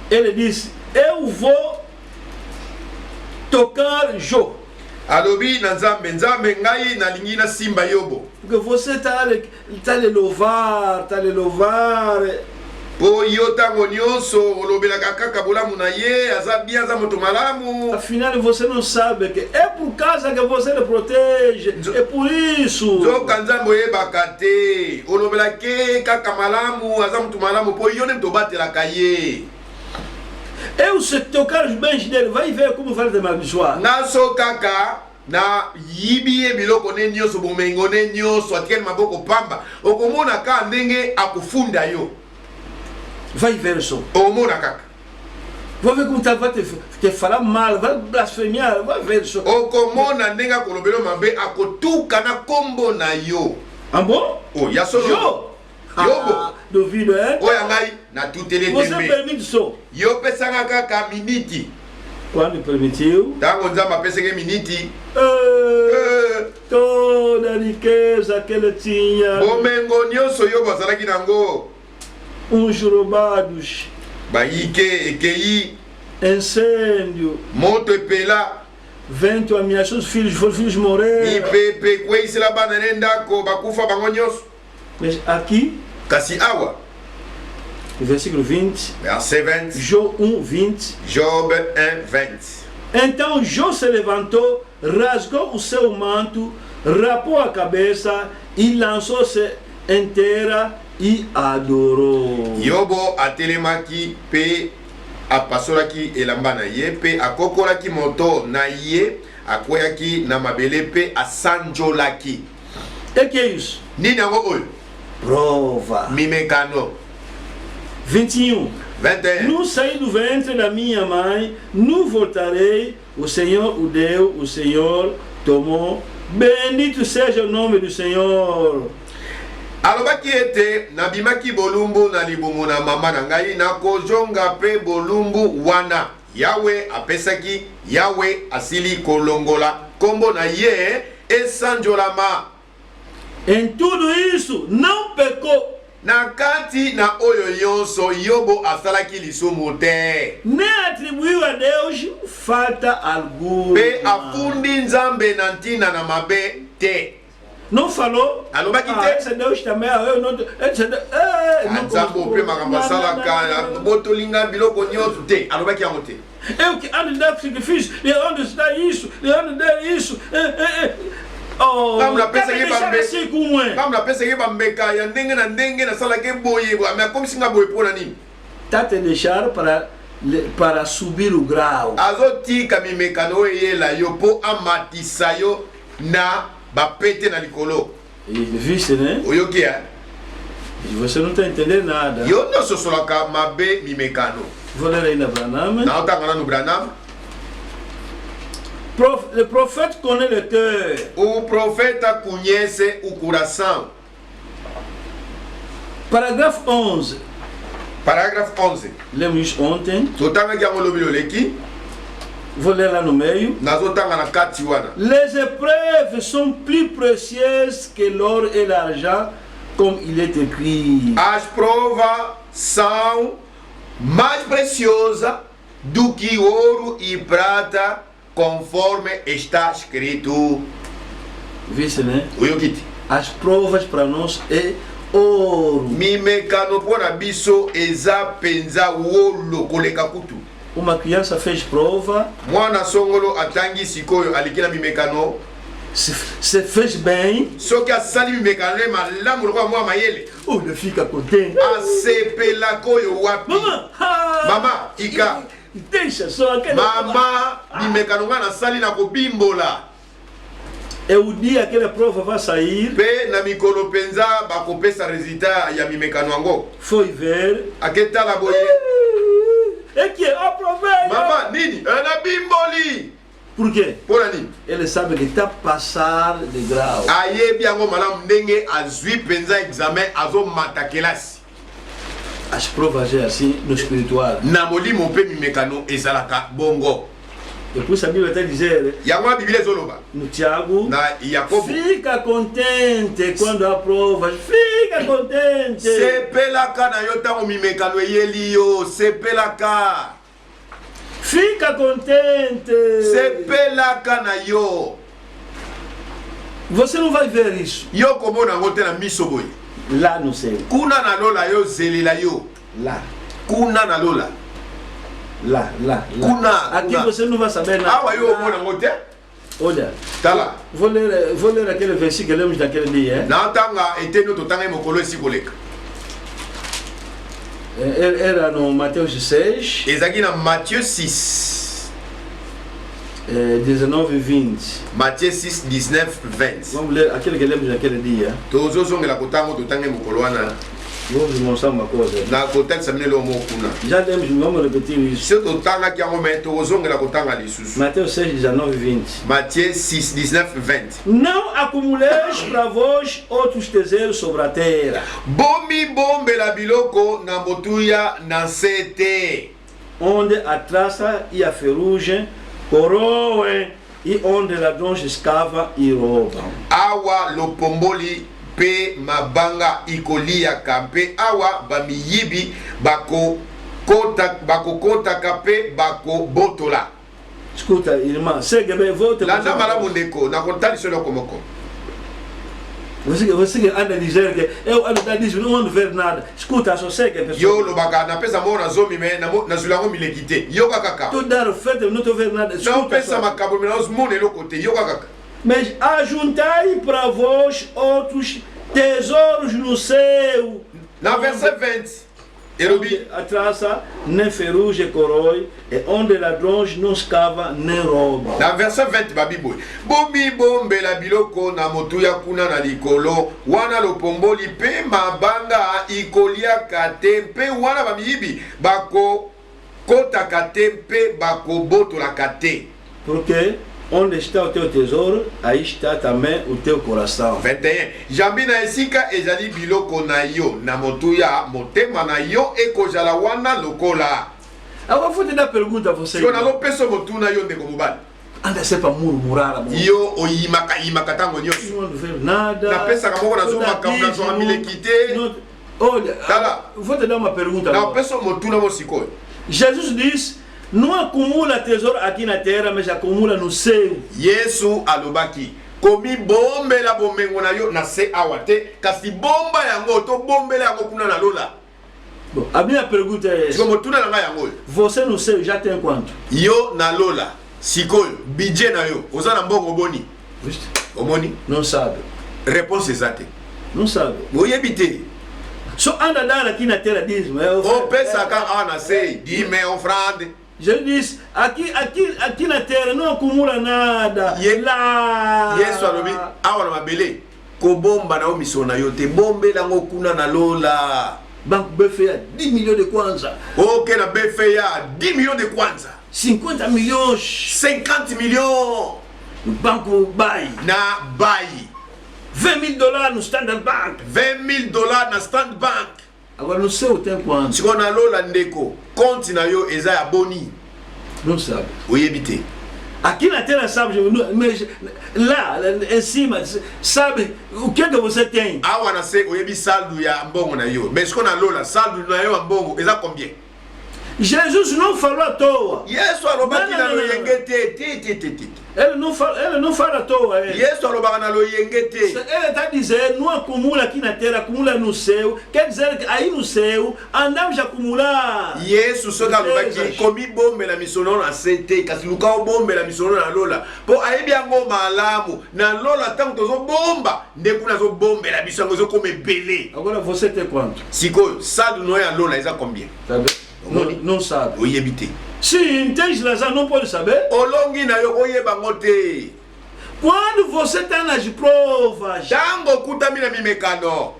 Ele disse: eu vou tocar Job. Alobi na Nzambe ngai na lingi na simba Yobo. Porque você está lhe louvar. Po yotango nyonso olobelaka kaka bolamu na ye azabi aza moto malamu. Afinal você não sabe que é por causa que você lhe protege. É por isso. Zoka Nzambe oyebaka te olobelake kaka malamu aza moto malamu po yo ne mtobatelaka ye. Eu se tocar os bens dele, vai ver como vai te abençoar. Naso kaka na yibi biloko ne nyonso bomengo ne nyonso atikeli maboko pamba okomona ka ndenge akufunda yo. Vai ver só. Omona kaka. Vai ver como vai te falar mal, vai blasfemiar, vai ver só. Okomona ndenge akolobelo mabe akotuka na kombo na yo. Ah bom? Oh, ya solo. Yobo. Duvido, hein? Oya ngai na tutele tembe. Você permite só. Yo pesanga kaka miniti. Quando permitiu? Tango Nzambe pesanga miniti. Toda a riqueza que ele tinha. Bomengo nyonso yo bazalaki nango. Uns roubados. Baike ekei. Incêndio. Moto epela. Vento ameaçou os filhos morreram. Ipepe kweisela bana nendako bakufa bango nyonso. Mas aqui kasi awa versículo 20, verset 20, Job 1, 20. Job 1, 20. Então Jó se levantou, rasgou o seu manto, rapou a cabeça e lançou-se em terra e adorou. Yobo atelemaki pe apasolaki elamba na ye pe akokolaki moto na ye akweyaki na mabele pe asanjolaki. E que é isso? Nini yango oyo? Prova. Mimekano. 21. 21. No saí do ventre da minha mãe, no voltarei, o Senhor o deu, o Senhor tomou. Bendito seja o nome do Senhor. Alobaki ete nabimaki bolumbu na libumu na mama na ngai nakozonga pe bolumbu wana. Yawe apesaki, Yawe asili kolongola kombo na ye esanjolama. Em tudo isso não pecou, Na kati na oyo yonso Yobo asalaki lisumu te. nem atribuiu a Deus falta alguma. Pe afundi nzambe na ntina na mabe te. Não falou? Alobaki Ah, te. esse Deus também, eu não. Nzambe ope makambo asalaka botolinga biloko nyonso te. Alobaki yango te. Eu que ando de dar sacrifício, de onde está isso, de onde der isso. Oh, Vamos lá, pensa que deixar vai assim como é. Kama napesa ye bambeka ya ndenge na sala ke boye ame akomisi nga boye pona nini. Tá te deixar para subir o grau. Azotika mimekano eyela yo po amatisa yo na bapete na likolo. Viste, né? Oyoki ya? Você não está entendendo nada. Yo nyonso solaka mabe mimekano. Vou ler ainda Branham. Na otanga nanu Branham. Le prophète connaît le cœur. O profeta conhece o coração. Parágrafo 11. Parágrafo 11. Lemos ontem. Totanga kia ngolobi loleki. Vou ler lá no meio. Nazotanga na kati wana. Les épreuves sont plus précieuses que l'or et l'argent, comme il est écrit. As provas são mais preciosas do que ouro e prata, conforme está escrito. Viste, né? Oyokiti. As provas para nós é ouro. Mimekano pona biso eza penza wolo koleka kutu. Uma criança fez prova, Mwana songolo atangi sikoyo alikina mimekano. se fez bem, Soki asali mimekano le malamu lokwa mwa mayele. ele fica contente. Asepela koyo wapi. Mama, Mama, ika. Deixa só aquele. Mama, mimekano nga nasali na kobimbola. É o dia que a prova vai sair. Pe na mikolo penza bakopesa resultat ya mimekano yango. Foi ver. Aketala boye. É que aprovei. Mama, nini? Na bimboli. Por quê? Pona nini? Ele sabe que está passar de grau. Ayebi yango malamu ndenge azwi penza examen azomata kelasi. As provas é assim no espiritual. Na molimo pe mimekano ezalaka bongo. Depois a Bíblia está dizendo Yango a Biblia ezoloba. no Tiago, Na Yakobo. fica contente quando aprovas. Fica contente. Sepelaka na yo tango mimekano eyeli yo. Sepelaka. Fica contente. Sepelaka na yo. Você não vai ver isso Yo komona yango te na miso boye. lá no céu. Kuna na lola yo zelela yo. Lá. Kuna na lola. Lá. Kuna, Aqui kuna. você não vai saber nada. Awa yo omona yango te. Olha, Tala. vou ler aquele versículo que lemos naquele dia. Na tanga eteno totanga mokolo esikoleka. Era no Mateus 6, Ezaki na Matthieu 6. 19 e 20. Matthieu 6, 19, 20. Vamos ler aquele que lemos naquele dia. Tozozongela kotango totanga mokolo wana. Vou vos mostrar uma coisa. Na kotalisa mine lo mokuna. Já lemos, vamos repetir isso. Se totanga kiango me tozongela kotanga lisusu. Mateus 6, 19 e 20. Matthieu 6, 19, 20. Não acumuleis para vós outros tesouros sobre a terra, Bomi bombela biloko na motuya na sete. onde a traça e a ferrugem corroem e onde ladrões escavam e roubam. Awa lopomboli pe mabanga ikolia kampe awa bamiyibi bako kota kape bako botola. Escuta, irmã, segue bem, volta. Landa malamu ndeko na kontali solo komoko. Você anda a dizer que eu ando a dizer não ando ver nada. Escuta, só sei que a pessoa. Yo lobaka na pesa mo na zomi me na zulango milekite. Yo kaka. Tu dar oferta, não estou ver nada. Não pensa macabo me na os mone lo côté. Yo kaka. Mas ajuntai para vós outros tesouros no céu. Na verset 20. Erobi a traça nem ferrugem corrói, e onde ladrões não escava nem rouba. Na verset 20 babiboy. Bomi bombe la biloko na motuya kuna na likolo, wana lopomboli pe mabanga ikolia kate pe wana bamiyibi bako kota kate pe bako boto la kate. Porque onde está o teu tesouro, aí está também o teu coração. 21. Jambi na esika ezali biloko na yo na motuya motema na yo ekozala wana lokola. Agora vou te dar pergunta a você. Siko na lo peso motuna yo ndeko mobali. Anda sempre a murmurar. Yo oyimaka tango nyonso. Não ver nada. Na pesa kamoko na zoma kamona zoma milekite. Olha, vou te dar uma pergunta. Na peso motuna mo sikoyo. Jesus disse: não acumula tesouro aqui na terra, mas acumula no céu. Yesu alobaki komi bombela bomengo na yo na se awate kasi bomba yango to bombela yango kuna na lola. Bom, a minha pergunta é essa. Você no céu já tem quanto? Yo na lola sikoyo budget na yo oza na mbongo boni. Viste? Omoni? Não sabe. Réponse exate. Não sabe. Oyebite. Só anda dar aqui na terra dízimo. O pesa ka ana sei dime offrande. Jesus disse, aqui na terra não acumula nada. Lá. Yesu alobi awa na mabele ko bomba na omiso na yo te bombela ngo kuna na lola. Banco BFA 10 millions de kwanza. Ok na BFA 10 millions de kwanza. 50 millions. 50 millions. Banco Bay. Na Bay. $20,000 no Standard Bank. $20,000 na Standard Bank. Agora no céu tem quanto? Se on a lola ndeko, conte na yo eza ya boni. Não sabe. Oyebite. Aqui na terra sabe, mas lá em cima sabe o que você tem. Awa na se oyebi saldo ya mbongo na yo. Mais se on a lola saldo na yo mbongo eza combien? Jesus não falou à toa. Yesu alobaki na lo yengete ti. Ele não fala à toa. Yesu alobaka na lo yengete. Ele está dizendo, não acumula aqui na terra, acumula no céu. Quer dizer que aí no céu andamos a acumular. Yesu soka alobaki komi bombe la misono na sete kasi luka bombe la misono na lola. Po ayebi yango malamu na lola tango tozo bomba ndeku na zo bombe la biso yango zo comme belé. Agora você tem quanto? Sikoyo saldo no ya lola eza combien? Sabe? Não sabe. Oyebite. Sim, entende razão, não pode saber. Olongi na yo oyeba ngote. Quando você está nas provas, tango kutami na mimekano,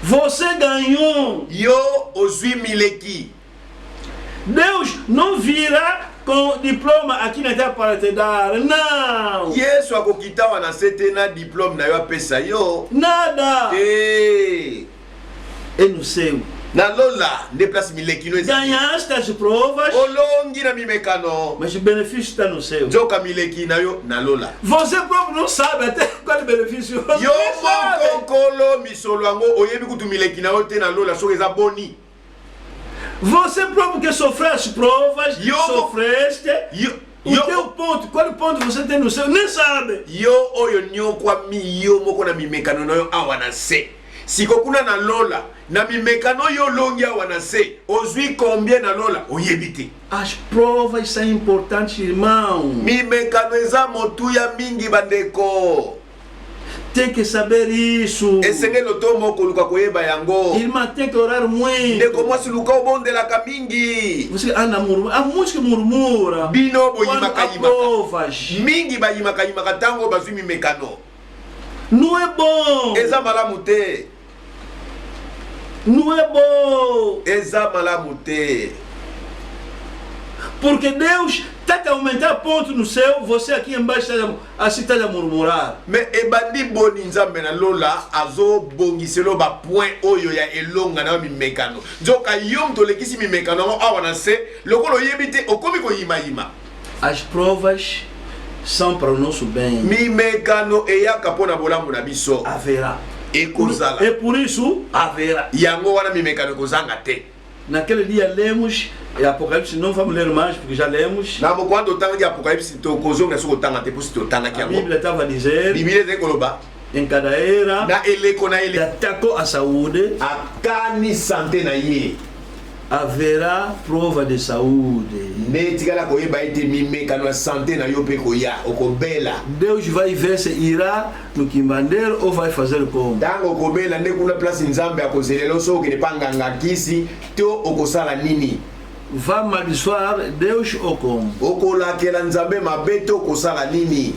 você ganhou. Yo ozwi mileki. Deus não virá com diploma aqui na terra para te dar. Não. Yesu akokitawa na sete na diplôme na yo apesa yo. Nada. É no céu. Na lola, ne place mileki no existe. Ganhaste as provas. Olongi na mimekano. Mas o benefício está no céu. Joka mileki na yo na lola. Você próprio não sabe até qual é o benefício. Yo mokokolo misolo yango oyebi kutu mileki na yo te na lola soki eza boni. Você próprio que sofreu as provas, sofreste. O teu ponto, qual é o ponto você tem no céu? Nem sabe. Yo oyo nyokwa mi yo moko na mimekano na yo awa na se. Sikokuna na lola, na mimekano yo longi awa na se. Ozwi combien na lola? Oyebite. As provas são importantes, irmão. Mimekano eza motuya mingi bandeko. Tem que saber isso. Esengelo to moko luka koyeba yango. Irmã, tem que orar muito. Ndeko mwasi luka obondelaka mingi. Você anda murmura. Há muitos que murmura. Bino boyimaka provas. Mingi bayimaka tango bazwi mimekano. Não é bom. Eza malamu te. Não é bom. Eza malamu te. Porque Deus está a aumentar ponto no céu, você aqui embaixo está a murmurar. Mais ebandi boni nzambe na lola azo bongiselo ba point oyo ya elonga na mimekano. Joka yom to lekisi mimekano awa na se lokolo yebite okomi ko yima. As provas são para o nosso bem. Mimekano eyaka pona bolamu na biso. Haverá. Ekozala. E por isso haverá. Yango wana mimekano kozanga te. Naquele dia lemos Apocalipse, não vamos ler mais porque já lemos. Não, quando o tanto de Apocalipse to kozonga soko tanga te por se to tanga que a Bíblia estava a dizer. Bíblia tem koloba. em cada era, na eleko na ele atacou a saúde, akani santé na ye haverá prova de saúde. nde tikala koyeba ete mimekano ya santé na yo mpe koya okobela. Deus vai ver se irá no quimbandeiro ou vai fazer como. Ntango okobela nde kuna place nzambe akozelela so okende mpa nganga kisi to okosala nini. Vai amaldiçoar Deus ou como? Okolakela nzambe mabe to okosala nini.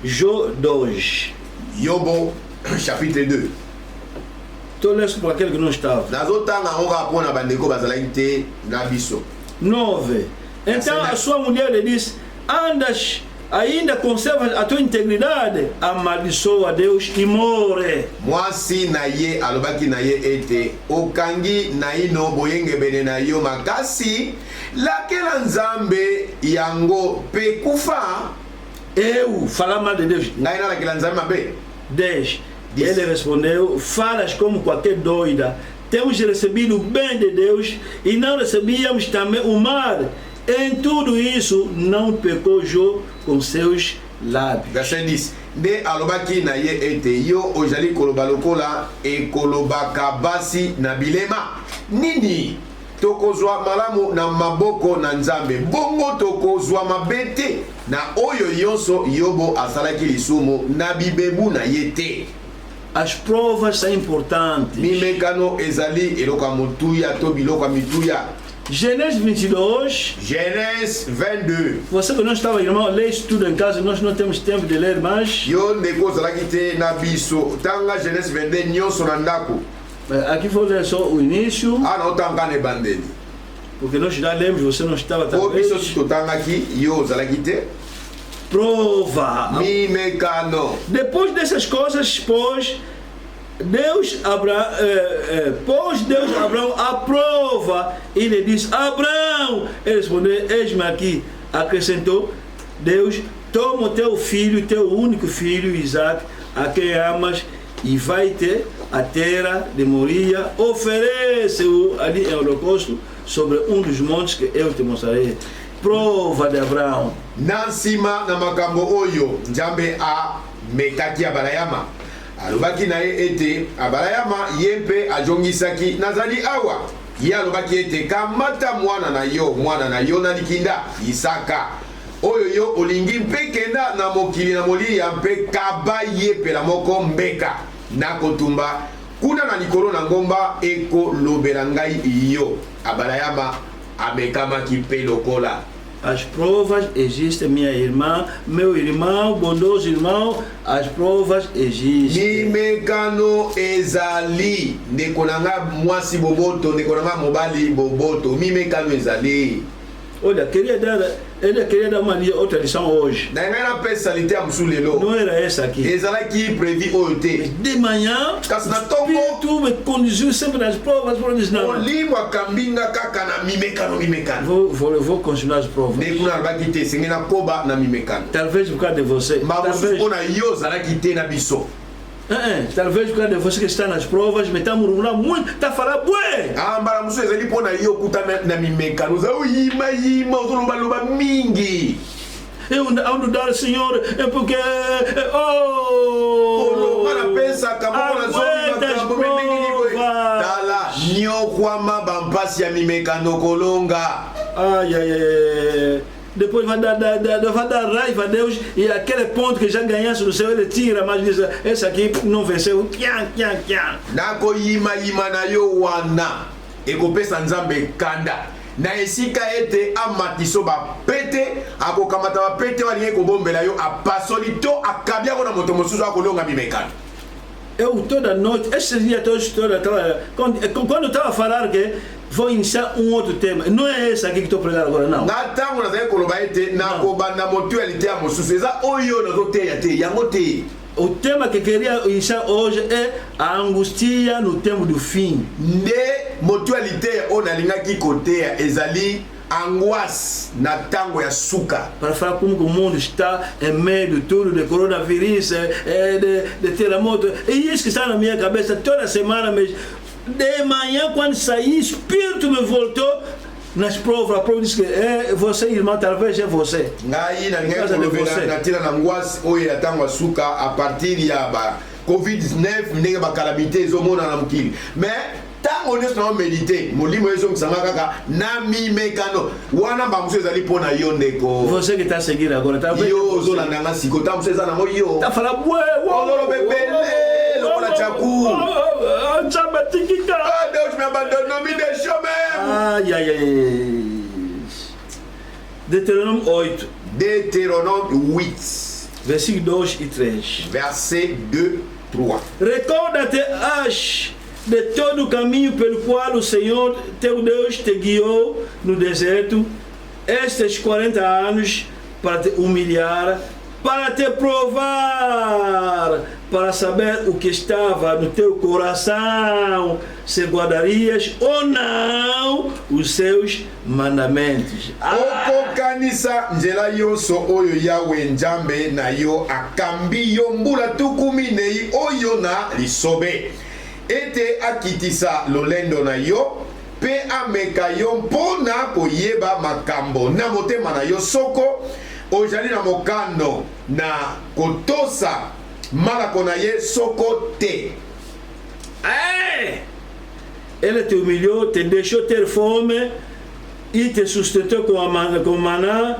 Jó 2. Yobo chapitre 2. Estou lendo para aquele que não estava. Nazotanga ngo kapona na bandeko bazalaki te na biso. 9. Então a sua mulher lhe disse: andas, ainda conservas a tua integridade, amaldiçoa a Deus e morre. Mwasi na ye alobaki na ye ete okangi na ino boyengebene na yo makasi lakela nzambe yango pe kufa. Eu falar mal de Deus. Ngai nalakela nzambe mabe. 10. Ele respondeu: falas como qualquer doida. Temos recebido o bem de Deus e não recebíamos também o mal. Em tudo isso não pecou Jó com seus lábios. Verset 10. Nde alobaki na ye ete yo ozali koloba lokola ekolobaka basi na bilema nini tokozwa malamu na maboko na nzambe bongo tokozwa mabe te na oyo yonso yobo asalaki lisumu na bibebu na ye te. As provas são importantes. Mimekano ezali eloko ya motuya to biloko ya mituya. Gênesis 22. Genèse 22. Você que não estava, irmão, lê isso tudo em casa. Nós não temos tempo de ler mais. Yo ndeko ozalaki te na biso tanga Genèse 22 nyonso na ndako. Aqui vou ler só o início. Ana otanga na ebandeli. Porque nós já lemos, você não estava talvez. O biso totangaki yo ozalaki te. Prova. Mimekano. Depois dessas coisas, pôs Deus Abraão à prova e lhe disse: Abraão, ele respondeu: eis-me aqui. Acrescentou Deus: toma o teu filho, teu único filho Isaque, a quem amas, e vai-te a terra de Moria, oferece-o ali em holocausto sobre um dos montes que eu te mostrarei. Prova de Abraão. Nansima na makambo oyo nzambe a mekaki abalayama alobaki na ye ete abalayama ye mpe ajongisaki nazali awa ye alobaki ete kamata mwana na yo na likinda Isaka oyo yo olingi mpe kenda na mokili na molia mpe kaba ye pela moko mbeka na kotumba kuna na likolo na ngomba ekolobela ngai yo. Abalayama amekamaki mpe lokola. As provas existem, minha irmã, meu irmão, bondoso irmão, as provas existem. Mimekano ezali ndeko nanga mwasi boboto ndeko nanga mobali boboto mimekano ezali. Olha, ele queria dar outra lição hoje. Não era essa aqui. De manhã, o Espírito me conduziu sempre nas provas. Vou continuar as provas. Talvez por causa de você. Talvez por causa de você que está nas provas, me está murmurando muito, está falando bué. Eu ando dar Senhor, é porque aguenta as provas. Ai, ai, ai. Depois vai dar raiva a Deus e aquele ponto que já ganhasse no céu ele tira, mas diz: esse aqui não venceu. Nako yima na yo wana ekopesa nzambe kanda na esika ete amatiso ba pete akokamata ba pete walinge kobombela yo apasoli to akabia kona moto mosusu akolonga mimekano. Eu toda noite, esse dia quando eu estava a falar que vou iniciar outro tema, não é esse aqui que estou pregando agora, não. O tema que queria iniciar hoje é a angústia no tempo do fim. Angoisse na tango ya suka. Para falar como o mundo está em meio de tudo, de coronavírus, de terremoto. E isso que está na minha cabeça toda semana, mas de manhã quando saí, o Espírito me voltou. nas provas, a prova diz que é você, irmão, talvez é você. Ngai na ninguém provera na tira na ngwas oyo atango asuka a partir ya ba COVID-19 ndenge ba calamité ezomona na mokili. Mais tango nyonso na méditer molimo ezongisanga kaka na mimekano wana bamuso ezali mpona yo ndeko. Você que está seguindo agora, talvez yo ozolandanga siko tamuso eza nango yo tafala bwe ololobebele lokola chaku nzambe tikika. Ah, Deus me abandonou, me deixou mesmo. Ai, ai, ai. Deutéronome 8. Deutéronome 8, versículo 2 e 3. verset 2, 3. Recorda-te, de todo o caminho pelo qual o Senhor teu Deus te guiou no deserto estes 40 anos para te humilhar, para te provar, para saber o que estava no teu coração, se guardarias ou não os seus mandamentos. Okokanisa nzela yonso oyo Yawe Nzambe na yo akambi yo mbula tuku minei oyo na lisobe ete akitisa lolendo na yo pe ameka yo mpona koyeba makambo na motema na yo soko ozali na mokano na kotosa malako na ye soko te. Ele te humilhou, te deixou ter fome e te sustentou com maná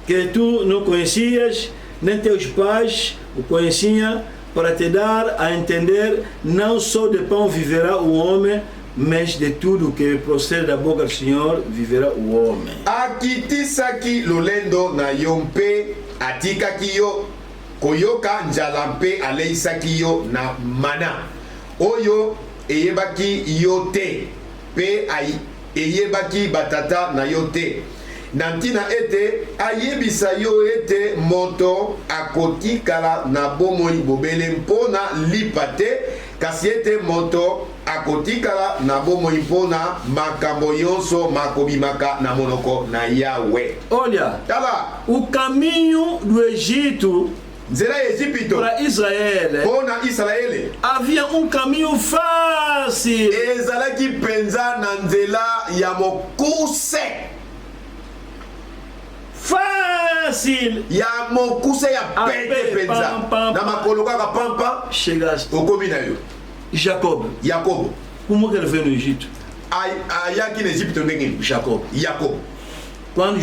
que tu não conhecias, nem teus pais o conheciam, para te dar a entender, não só de pão viverá o homem, mas de tudo que procede da boca do Senhor viverá o homem. Akitisaki lolendo na yo mpe atikaki yo koyoka njala mpe aleisaki yo na mana oyo eyebaki yo te mpe eyebaki batata na yo te na ntina ete ayebisa yo ete moto akotikala na bomoi bobele mpona lipa te kasi ete moto akotikala na bomoi mpona makambo yonso makobimaka na monoko na Yawe. Olha, tala o caminho do Egito nzela ya Egipto para Israel, mpona Israele havia um caminho fácil. ezalaki penza na nzela ya mokuse fácil ya mokuse ya pete penza na makolo kaka pampa chegaste okomi na yo. Jacob. Yakobo Como que ele veio no Egito? ayaki na Egipto ndenge Jacob. Yakobo Quando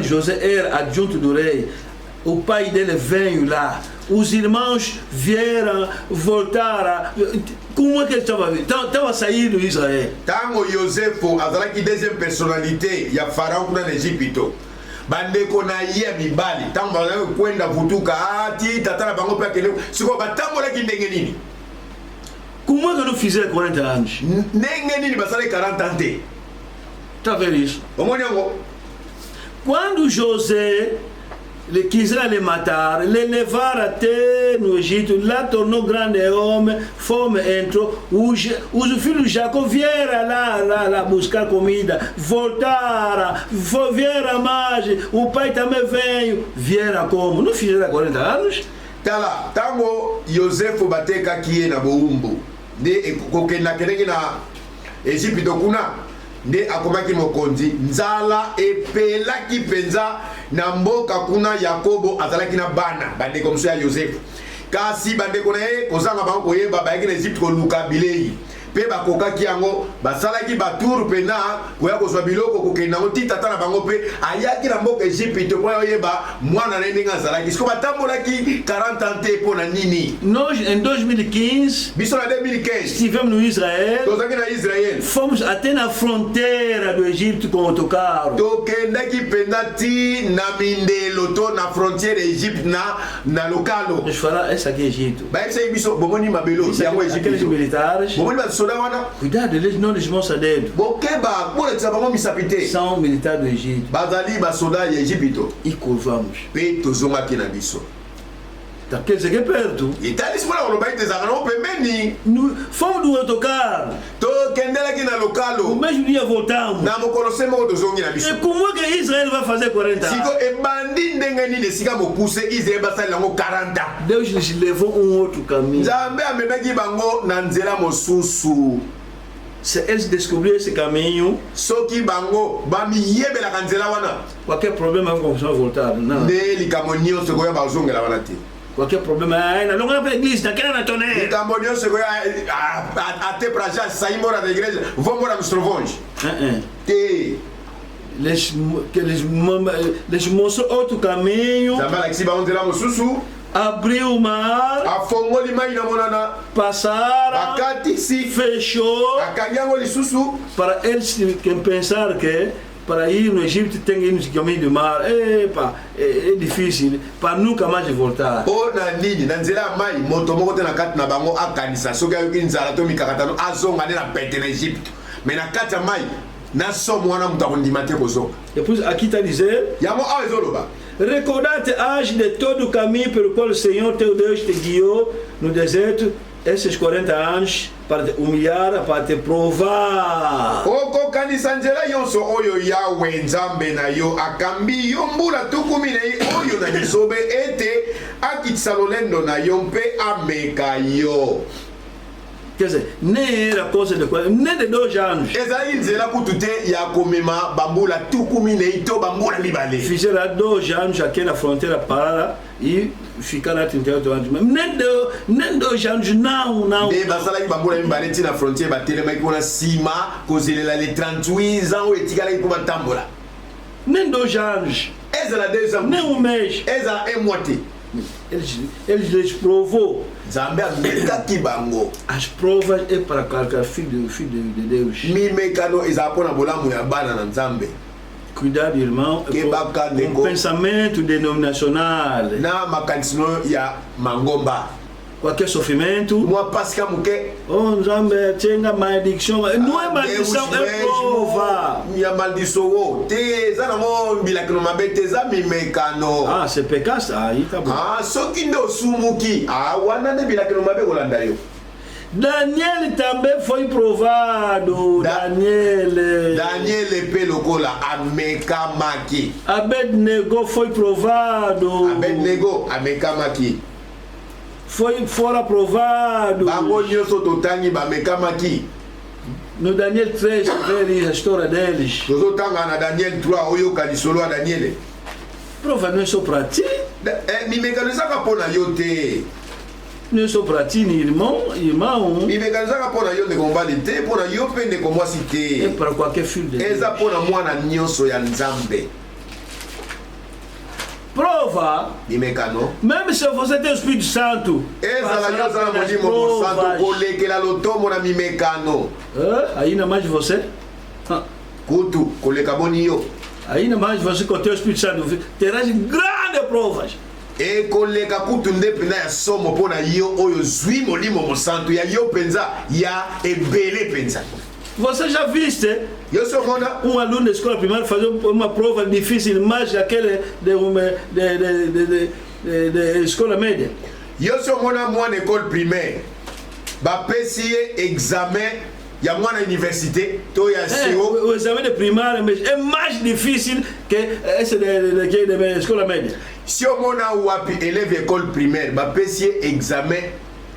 José era adjunto do rei, o pai dele veio lá, os irmãos vieram, voltaram. Como é que ele estava? Estava saindo de Israel. tango Yosefo azalaki deuxième personnalité ya Pharaon kuna na Egipto bandeko na ye mibali tango bazalaki kwenda vutuka ati tata na bango mpe akende sikoyo batambolaki ndenge nini. Como é que não fizeram 40 anos? Ndenge nini basalaki 40 ans te. Está vendo isso? Omoni yango Quando José quiseram le matar, le levaram até no Egito, lá tornou grande homem, fome entrou, os filhos de Jacó vieram lá buscar comida, voltaram, vieram mais, o pai também veio, vieram como? Não fizeram 40 anos? tala tango Yosefo batekaki ye na bowumbu nde kokenda kelenge na Egipto kuna nde akomaki mokonzi nzala epelaki penza na mboka kuna. Yakobo azalaki na bana bandeko mosusu ya Yosefu kasi bandeko na ye kozanga bango koyeba bayaki na Egypte koluka bilei mpe bakokaki yango basalaki batour mpena koya kozwa biloko kokenda yango ti tata na bango mpe ayaki na mboka Egypte mpo oyeba mwana na ye ndenge azalaki siko batambolaki 40 ans te mpo na nini. Nós, em 2015, biso na 2015 estivemos no Israel, tozalaki na Israel fomos até na fronteira do Egito com o autocarro. tokendaki mpenza ti na mindelo to na frontière Egypte na lokalo. Nos falaram, essa aqui é Egito. bayebisaki biso bomoni mabelo yango Aqueles Egypte militares, bomoni basoda wana cuidado, eles não desmoçam dedo. bokeba bolekisa bango misapi te São militares do Egito. bazali basoda ya Egypte E curvamos. mpe tozongaki na biso Quer dizer que é perto. etalisi mpona koloba ete ezalaka nango pembeni. Fomos do autocarro. Tokendelaki na O lokalo mesmo dia voltamos. na mokolo se moko tozongi na biso. E como é que Israel vai fazer 40 anos? siko ebandi ndenge nini esika mokuse Israel basali yango 40 ans. Deus lhes levou outro caminho. Nzambe amemaki bango na nzela mosusu. Se eles descobrirem esse caminho, soki bango bamiyebelaka nzela wana qualquer problema vão começar a voltar. Não. nde likambo nyonso ekoya bazongela wana te. Qualquer problema, na longa para a igreja, naquela na tonne. likambo nyonso ekoya ate pra já sair embora da igreja, vou embora nos trovões te. Eles mostram outro caminho. Nzambe alakisi bango nzela mosusu, Abriu o mar, afongoli mai na monana, passaram, akatisi, fechou, akangi yango lisusu. para eles que pensar que para ir no Egito tem que ir no caminho do mar. Epa, é difícil, para nunca mais voltar. O na nini na nzela ya mai moto moko te na kati na bango akanisa soki ayoki nzala to mikakatano azonga nde na pete na Egypte, mais na kati ya mai na somo wana moto akondima te kozonga. Depois aqui está a dizer: yango awa ezoloba recordar-te age de todo o caminho pelo qual o Senhor teu Deus te guiou no deserto esses 40 anos para te humilhar, para te provar. okokanisa nzela nyonso oyo yawe nzambe na yo akambi yo mbula tukumi na ye oyo na lizobe ete akitisa lolendo na yo mpe ameka yo. Quer dizer, nem era coisa de 40, nem de 2 anos. ezali nzela kutu te ya komema bambula tukumi na ye to bambula mibale. Fizeram há 2 anos aqui na fronteira para e ficaram lá 38 anos. Nem 2 anos, não. nde basalaki bambula mibale ntina frontiere batelemaki mpona nsima kozelela le 38 ans oyo etikalaki mpo batambola. Nem 2 anos, ezala 2 ans, nem mês. ezala 1 mois te. Eles lhes provou. nzambe amekaki bango. As provas é para calcar filho de Deus. mimekano ezala mpona bolamu ya bana na nzambe. Cuidado, irmão, com pensamento denominacional. Na makanisino ya mangomba. Qualquer sofrimento. Mwa pasika muke. Oh, nzambe tenga maldição. Não é maldição, é prova. Ya maldição. Te zana mo bilakino mabete za mimekano. Ah, c'est pécat ça, aí tá bom. Ah, soki ndo sumuki. Ah, wana ne bilakino mabe kolanda yo. Daniel também foi provado. Daniel pe lokola amekamaki. Abednego foi provado. Abednego amekamaki. Fora provado. Bango nyonso totangi bamekamaki. No Daniel 3, ver a história deles. Tozotanga na Daniel 3 oyo kanisolo a Daniel. Prova não é só para ti. Mimekano ezaka mpona yo te. Não é só para ti, irmão. mimekano ezaka mpona yo ndeko mobali te, mpona yo mpe ndeko mwasi te. É para qualquer filho de Deus. Eza mpona mwana nyonso ya nzambe. Prova. Mimekano. Mesmo se você tem o Espírito Santo. Ezala yo ozala molimo mosantu kolekela lotombo na mimekano. Ainda mais você. Kutu koleka boni yo. Ainda mais você com o teu Espírito Santo terás grandes provas. ekoleka kutu nde mpenza ya somo mpona yo oyo zwi molimo mosantu ya yo mpenza ya ebele mpenza. Você já viste aluno da escola primária fazer uma prova difícil, mais aquele de escola média? Yo so mona mwana école primaire bapesi ye examen ya mwana université to ya CO. O examen de primaire é mais difícil que esse de escola média. Si o mona wapi élève école primaire bapesi ye examen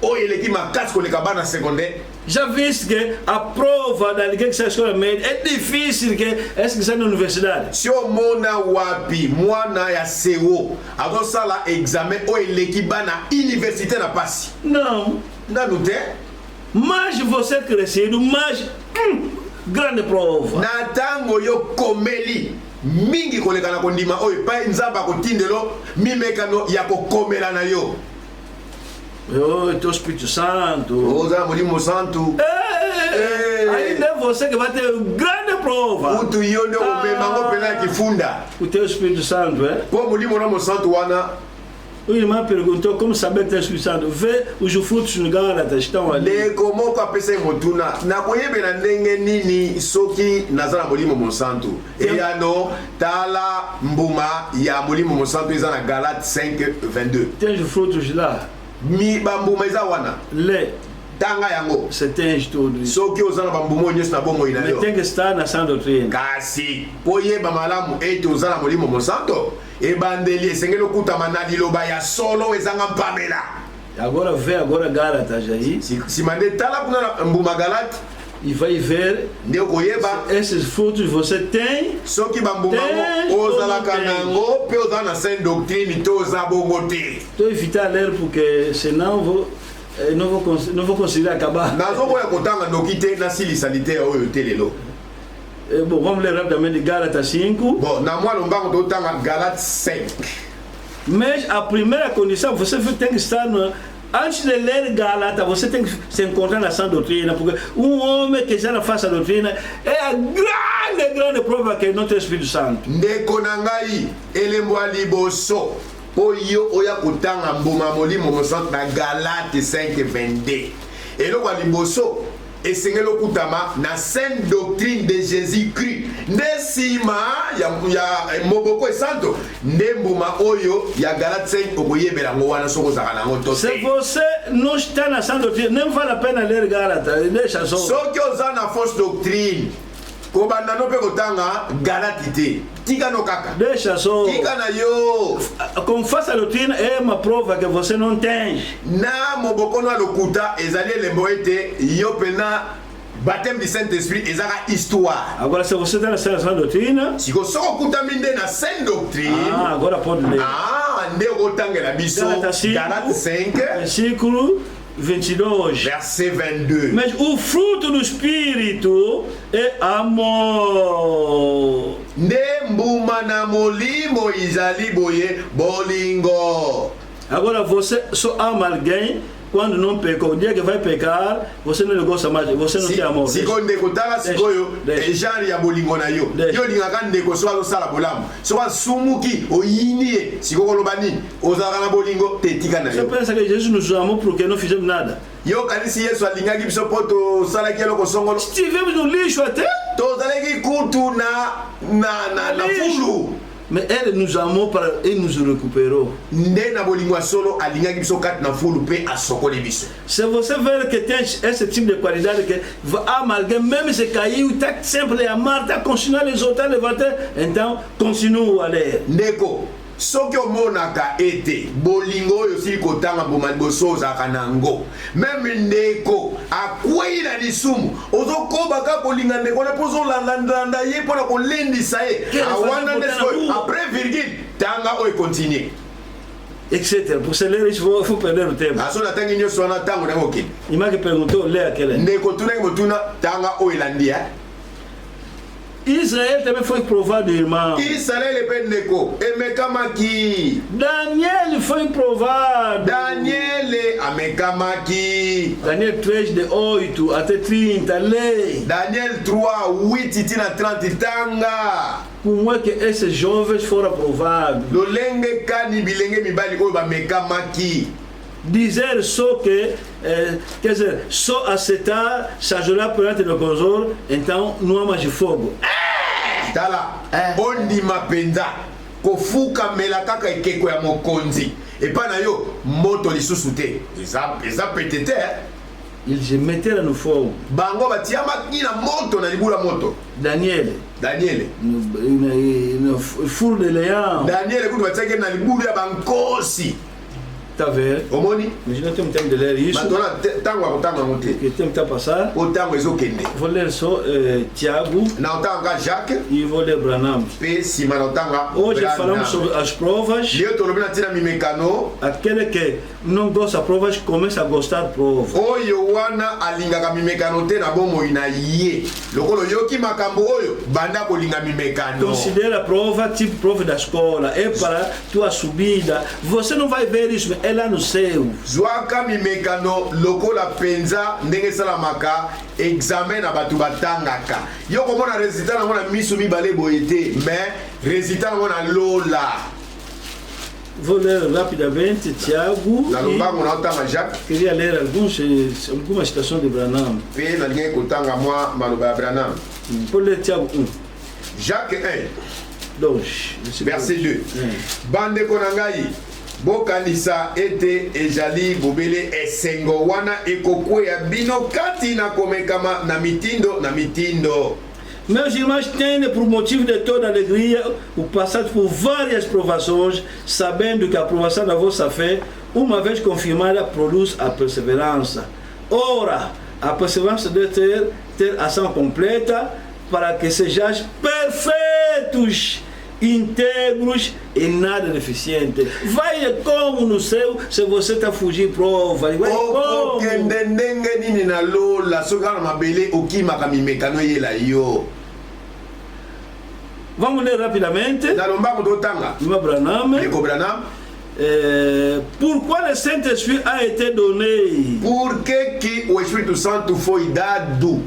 o eleki makasi koleka bana secondaire. Já viste que a prova da que sai escola média é difícil que essa que sai na universidade. Si o mona wapi mwana ya CO agosala examen o eleki bana université na pasi. Não. Nanu te. Mais você crescido, mais grande prova. Na tango yo komeli mingi koleka na kondima oyo pa nzamba kotindelo mimekano ya kokomela na yo. Oh, teu Espírito Santo. Oza molimo santo. Ainda é você que vai ter grande prova. Utu yonde o memango pena kifunda. O teu Espírito Santo, é? Po molimo no santo wana. O irmão perguntou como saber que o Espírito Santo vê os frutos no Gálatas estão ali. Le como ko apesa motuna na koyebela ndenge nini soki nazala molimo mo santo. Eyano tala mbuma ya molimo mo santo eza na Galates 5:22. Tem os frutos lá. Mi bambuma eza wana. Le tanga yango. Você tem tudo isso. Soki ozala bambumo nyos na bongo ina yo. Mas tem que estar na sã doutrina. Kasi poyeba malamu ete ozala molimo mo santo. Ebandeli esengeli okutama na liloba ya solo ezanga mpamela. Agora vê agora Gálatas aí. Si mande tala kuna mbuma Galate. e vai ver nde koyeba esses frutos você tem. soki bambuma ngo ozalaka nango mpe oza na sainte doctrine to oza bongo te. Estou evitar ler porque senão não vou conseguir acabar. nazokoya kotanga noki te nasilisa liteya oyo te lelo. Bom, vamos ler rapidamente Gálatas 5. Bon, na mwa lombango totanga Galates 5. Mas a primeira condição, você tem que estar antes de ler Gálatas, você tem que se encontrar na sã doutrina, porque homem que já não faz a doutrina é a grande prova que não tem Espírito Santo. Ndeko na ngai elembo ya liboso po yo oya kotanga mbuma molimo mosantu na Galate 5:22. Eloko ya liboso esengeli okutama na sainte doctrine de Jésus-Christ nde nsima ya moboko esanto nde mbuma oyo ya Galate 5 okoyebela yango wana soki ozalaka nango to te. Se você não está na sã doutrina, nem vale a pena ler Gálatas, deixa só. Soki oza na fausse doctrine kobanda no mpe kotanga Galate te, tika no kaka, Deixa só. tika na yo. Como faça a doutrina é uma prova que você não tem. Na moboko no alokuta ezali elembo ete yo pena baptême du Saint-Esprit ezaka histoire. Agora, se você está na sã doutrina, siko soko okutami nde na sainte doctrine agora pode ler. nde okotangela biso Galate 5 versículo 22. verset 22. Mas o fruto do Espírito é amor. Nde mbuma na molimo izali boye bolingo. Agora você só ama alguém quando não pecou. O dia que vai pecar, você não gosta mais, você não tem amor. Siko ndeko tala sikoyo genre ya bolingo na yo. Yo lingaka ndeko so azosala bolamu. So asumuki oyini ye siko koloba nini ozalaka na bolingo te tika na Você yo. pensa que Jesus nos amou porque não fizemos nada? Yo kanisi Yesu alingaki biso po tosalaki eloko songolo. Estivemos no lixo até. Tozalaki kutu na fulu. Mais elle nous amou para ele nous récupérou. Nde na bolingo solo alingaki biso kati na fulu pe asokoli biso. Se você ver que tem esse tipo de qualidade que ama alguém, mesmo se caiu, está sempre a amar, está continuando a exaltar, levantar, então continua a ler. Ndeko soki omonaka ete bolingo oyo sili kotanga mbuma liboso ozalaka nango meme ndeko akwei na lisumu ozokobaka kolinga ndeko wana mpo ozolandalanda ye mpona kolendisa ye awana nde sikoyo après virgule tanga oyo continue etc. Pour se ler, il faut perder le temps. aso natangi nyonso wana ntango nango okende Il m'a pergunté de ler aquele. ndeko tunaki motuna tanga oyo elandi ya Israël também foi provado, irmão. Israele mpe ndeko emekamaki. Daniel foi provado. Daniele amekamaki. Daniel 3 de 8 até 30, lei. Daniel 3:8 tina 30 tanga. Como é que esses jovens foram aprovados? Lolenge kani bilenge mibali oyo bamekamaki. Dizer só que, quer dizer, só aceitar, s'ajoelhar perante o Nabucodonosor, então não há mais de fogo. Tala, ondima penza, kofukamela kaka ekeko ya mokonzi. Epa na yo, moto lisusu te. Eza petete, Ils se mettaient no fogo. bango batiamaki na moto na libula moto. Daniel, Daniele. no furo de leão. Daniele kutu batiaki na libulu ya bankosi. Tá vendo? Omoni? Mas não temos tempo de ler isso. Matona tango akotanga ngo te. Porque o tempo está a passar. O tango ezokende. Vou ler só Tiago Na otanga Jacques e vou ler Branham. pe sima na otanga. Hoje falamos sobre as provas. Leo tolobi na tina mimekano. Aquele que não gosta de provas começa a gostar de provas. Oyo wana alingaka mimekano te na bomoi na ye. Lokolo yoki makambo oyo banda kolinga mimekano. Considera a prova tipo prova da escola. É para tua subida. Você não vai ver isso, é lá no céu. Zwaka mimekano lokola penza ndenge salamaka examen na batu batangaka. Yo komona résultat na mona misu mibale boye te, mais résultat na mona lola. Vou ler rapidamente Tiago. Na lombango na otanga Jacques. Queria ler algumas citações de Branham. Pe na linga kotanga mwa maloba ya Branham. Vou ler Tiago 1. Jacques 1. 2. Verset 2. Bandeko na ngai bokanisa ete ezali bobele esengo wana ekokwea bino kati na komekama na mitindo. Meus irmãos, têm por motivo de toda alegria o passado por várias provações, sabendo que a aprovação da vossa fé, uma vez confirmada, produz a perseverança. Ora, a perseverança deve ter ação completa para que sejais perfeitos, íntegros e nada deficiente. Vai como no céu se você está fugindo prova. Vai como? Vamos ler rapidamente. Pourquoi le Saint-Esprit a été donné? Por que o Espírito Santo foi dado?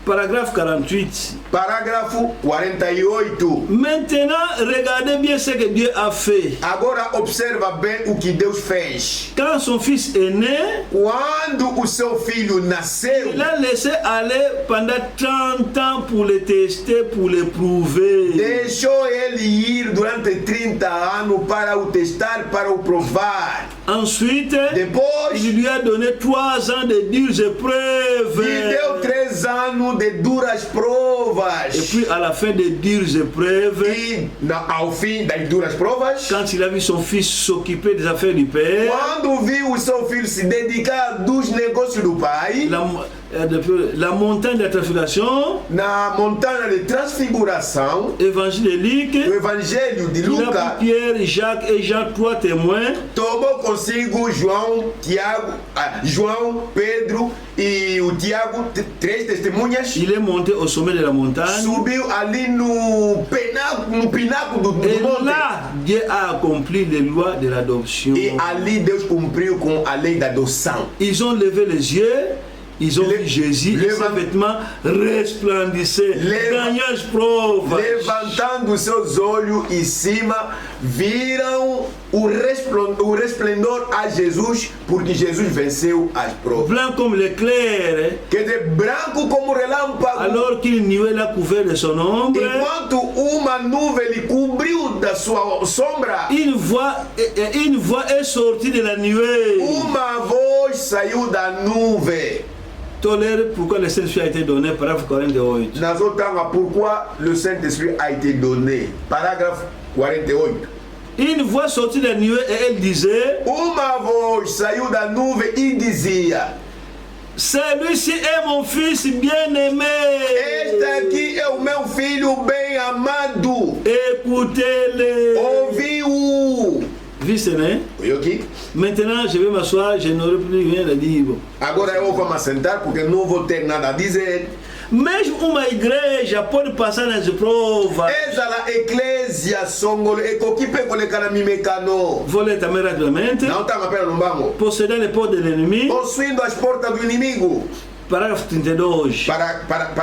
Paragraphe 48. Parágrafo 48. Maintenant, regardez bien ce que Dieu a fait. Agora observa bem o que Deus fez. Quand son fils est né, quando o seu filho nasceu, il a laissé aller pendant 30 ans pour le tester, pour le prouver. Deixou ele ir durante 30 anos para o testar, para o provar. Ensuite, depois, il lui a donné 3 ans de dures épreuves. E deu 3 anos de duras provas. Et puis à la fin des dures épreuves, e ao fim das duras provas, quand il a vu son fils s'occuper des affaires du père, quando viu o seu filho se dedicar dos negócios do pai, la montagne de la transfiguration, na montanha de transfiguração, évangélique, o evangelho de Lucas, Pierre, Jacques et Jean, 3 témoins, tomou consigo João, Pedro e o Tiago, 3 testemunhas. Il est monté au sommet de la montagne. Subiu ali no pináculo do monte. Là, Dieu a accompli les lois de l'adoption. E ali Deus cumpriu com a lei da adoção. Ils ont levé les yeux. Ils ont vu Jésus et ses vêtements resplendissaient, ganhando as provas. Levantando seus olhos em cima, viram o resplendor a Jesus, porque Jesus venceu as provas. Blanc comme l'éclair. Quer dizer, branco como relâmpago. Alors qu'une nuée l'a couvert de son ombre. Enquanto uma nuvem lhe cobriu da sua sombra. Une voix est sortie de la nuée. Uma voz saiu da nuvem. Tolère pourquoi le Saint-Esprit a été donné, paragraphe 48. Pourquoi le Saint-Esprit a été donné, paragraphe 48. Une voix sortie de la nuée et elle disait, uma voz saiu da nuvem e dizia, celui-ci est mon fils bien-aimé. Este aqui é o meu filho bem amado. Écoutez-le. Ouviu. Vice, né? Okay. Maintenant, je vais m'asseoir, je n'aurai plus rien à dire. Agora eu vou me sentar porque não vou ter nada a dizer. Mesmo uma igreja pode passar nas provas. Essa a eclésia songolo e que pecolekana mimekano. Vou ler também rapidamente. Não tá apenas no banco. Possédant les portes de l'ennemi. Possuindo as portas do inimigo. Parágrafo 32. Parágrafo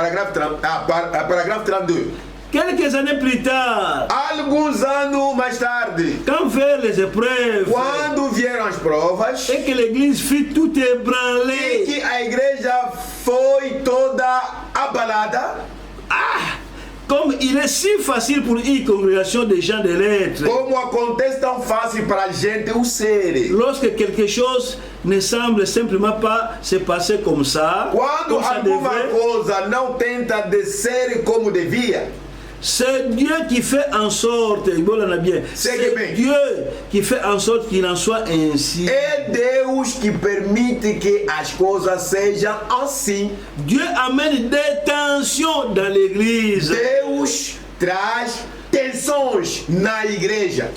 32. Quelques années plus tard, alguns anos mais tarde, quand vinrent les épreuves, quando vieram as provas, et que l'église fut tout ébranlée, e que a igreja foi toda abalada, comme il est si facile pour une congrégation de gens de lettres, como acontece tão fácil para a gente o ser, lorsque quelque chose ne semble simplement pas se passer comme ça, quando comme ça alguma devrait, coisa não tenta descer como devia, c'est Dieu qui fait en sorte, c'est Dieu qui fait en sorte qu'il en soit ainsi. É Deus que permite que as coisas sejam assim. Dieu amène des tensions dans l'église. Deus traz tensões na igreja.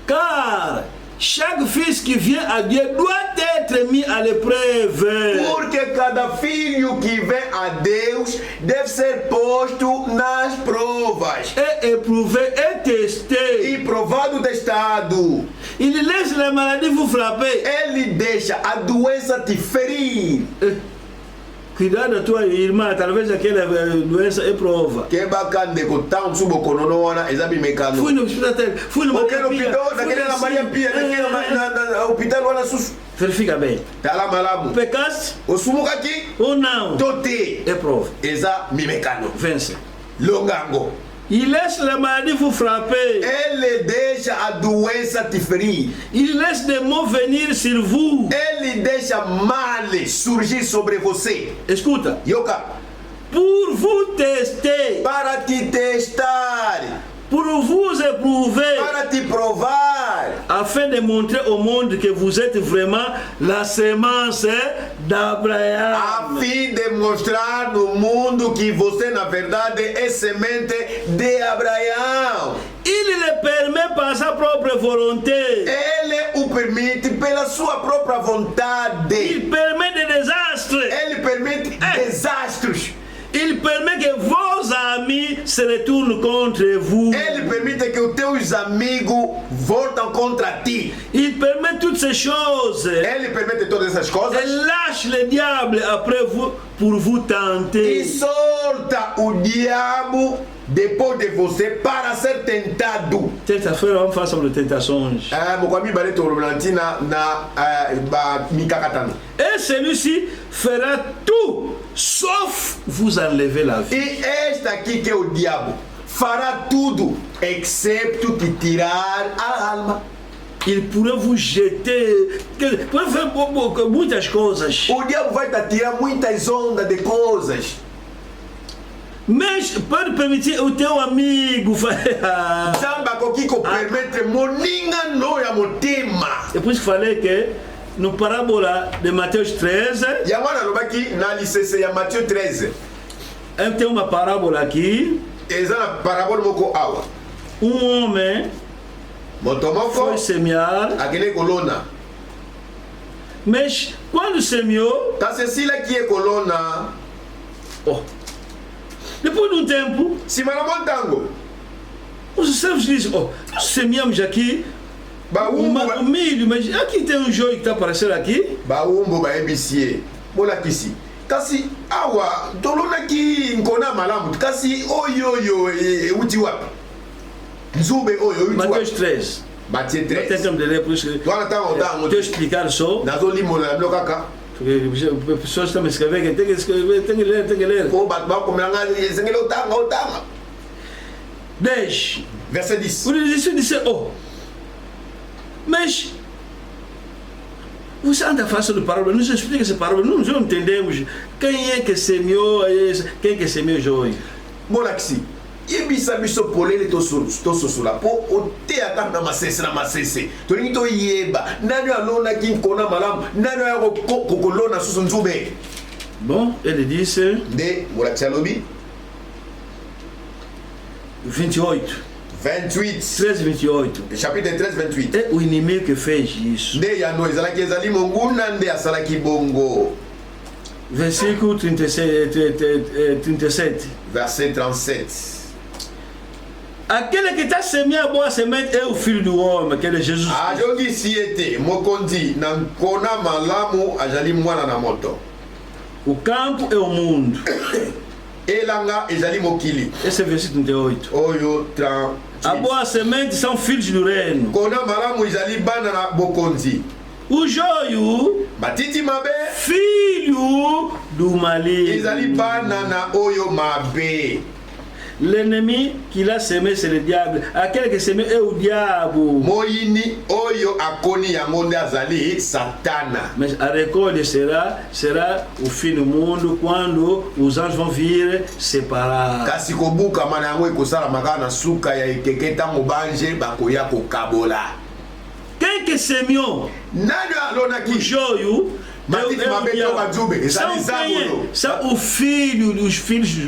Car chaque fils qui vient à Dieu doit être mis à l'épreuve. Porque cada filho que vem a Deus deve ser posto nas provas. Et éprouvé et testé. E provado, testado. Il laisse la maladie vous frapper. Ele deixa a doença te ferir. Cuidado a tua irmã, talvez aquela doença é prova. Que bacana de contar um suboconono wana exame mecânico. Fui no hospital, fui no hospital, naquele na Maria Pia, naquele na hospital wana sus. Verifica bem. Tá lá malamu. Pecaste? O sumo aqui? Ou não? Tote. É prova. Exame mecânico. Vence. Longango. Il laisse la maladie vous frapper. Ele deixa a doença te ferir. Il laisse des maux venir sur vous. Ele deixa mal surgir sobre você. Escuta. Yoka. Pour vous tester. Para te testar. pour vous éprouver, para te provar, afin de montrer au monde que vous êtes vraiment la semence d'Abraham. a fim de mostrar no mundo que você na verdade é semente de Abraão. Il le permet par sa propre volonté. Ele o permite pela sua própria vontade. Il permet des désastres. Ele permite desastres. Il permet que vos amis se retournent contre vous. Ele permite que os teus amigos voltem contra ti. Il permet toutes ces choses. Ele permite todas essas Et coisas. lâche le diable après vous pour vous tenter. E solta o diabo depois de você para ser tentado. Cette affaire, on face aux tentations. Mokwami bale torolantina na mikakatano. Et celui-ci fera tout sauf vous enlever la vie. E este aqui que é o diabo fará tudo excepto te tirar a alma. Il pourrait vous jeter, pourrait faire muitas coisas. O diabo vai te tirar muitas ondas de coisas. Mas pode permitir o teu amigo fazer. Nzambe akoki kopermettre moninga no ya motema. É por isso que falei que no parábola de Mateus 13, Yango nalobaki na licese ya Matthieu 13. tem uma parábola aqui. Eza na parabole moko awa. Homem Moto moko foi semear, akende kolona. mas quando semeou, Kasi esila ki ekolona. oh, depois de um tempo, Nsima na montango. os servos dizem: oh, nós semeamos aqui o milho, mas aqui tem um joio que está aparecendo aqui. Baumbo bayebisie bolakisi kasi awa tolonaki nkona malamu kasi oyo euti wapi nzube oyo euti Mateus wapi 13. Matthieu Tem 13 tempo de ler, por isso que twana ntango eu explicar só. nazolimola na bilo kaka Porque as pessoas estão me escrevendo que tem que escrever, tem que ler. po bato bakomelanga ezengeli otanga 10. verset 10. Por isso eu disse: oh, mas você anda fazendo parábola, nos explica essa parábola, nós não entendemos quem é que semeou, quem é que semeou o joio. bolakisi yebisa biso polele tososula po oteyaka na masese tolingi toyeba nani alonaki nkona malamu nani oya kokolona susu nzube. Bom, ele disse Nde molakisi alobi 28, 28 13, 28. chapitre 13 28. É o inimigo que fez isso. Nde yano ezalaki ezali monguna nde asalaki bongo. Versículo 37. Verset 37. Aquele que está semeando a boa semente é o Filho do Homem, que é Jesus. Azongisi ete mokonzi na nkona malamu azali mwana na moto. O campo é o mundo. Elanga ezali mokili. Esse é o versículo 38. Oyo A boa semente são filhos do reino. nkona malamu ezali bana na bokonzi. O joio, Batiti mabe filho do maligno. ezali bana na oyo mabe. L'ennemi qui l'a semé, c'est le diable. Aquele que semé é o diabo. Moyini oyo akoni yango nde azali satana. Mas a récolte será o fim do mundo, quando os anjos vão vir separar. Kasi kobuka mana yango ekosala makala na suka ya ekeke ntango banje bakoya kokabola. Quem que semeou Nani o alonaki joio? matiti mabe to bajube ezali zabolo. São os filhos dos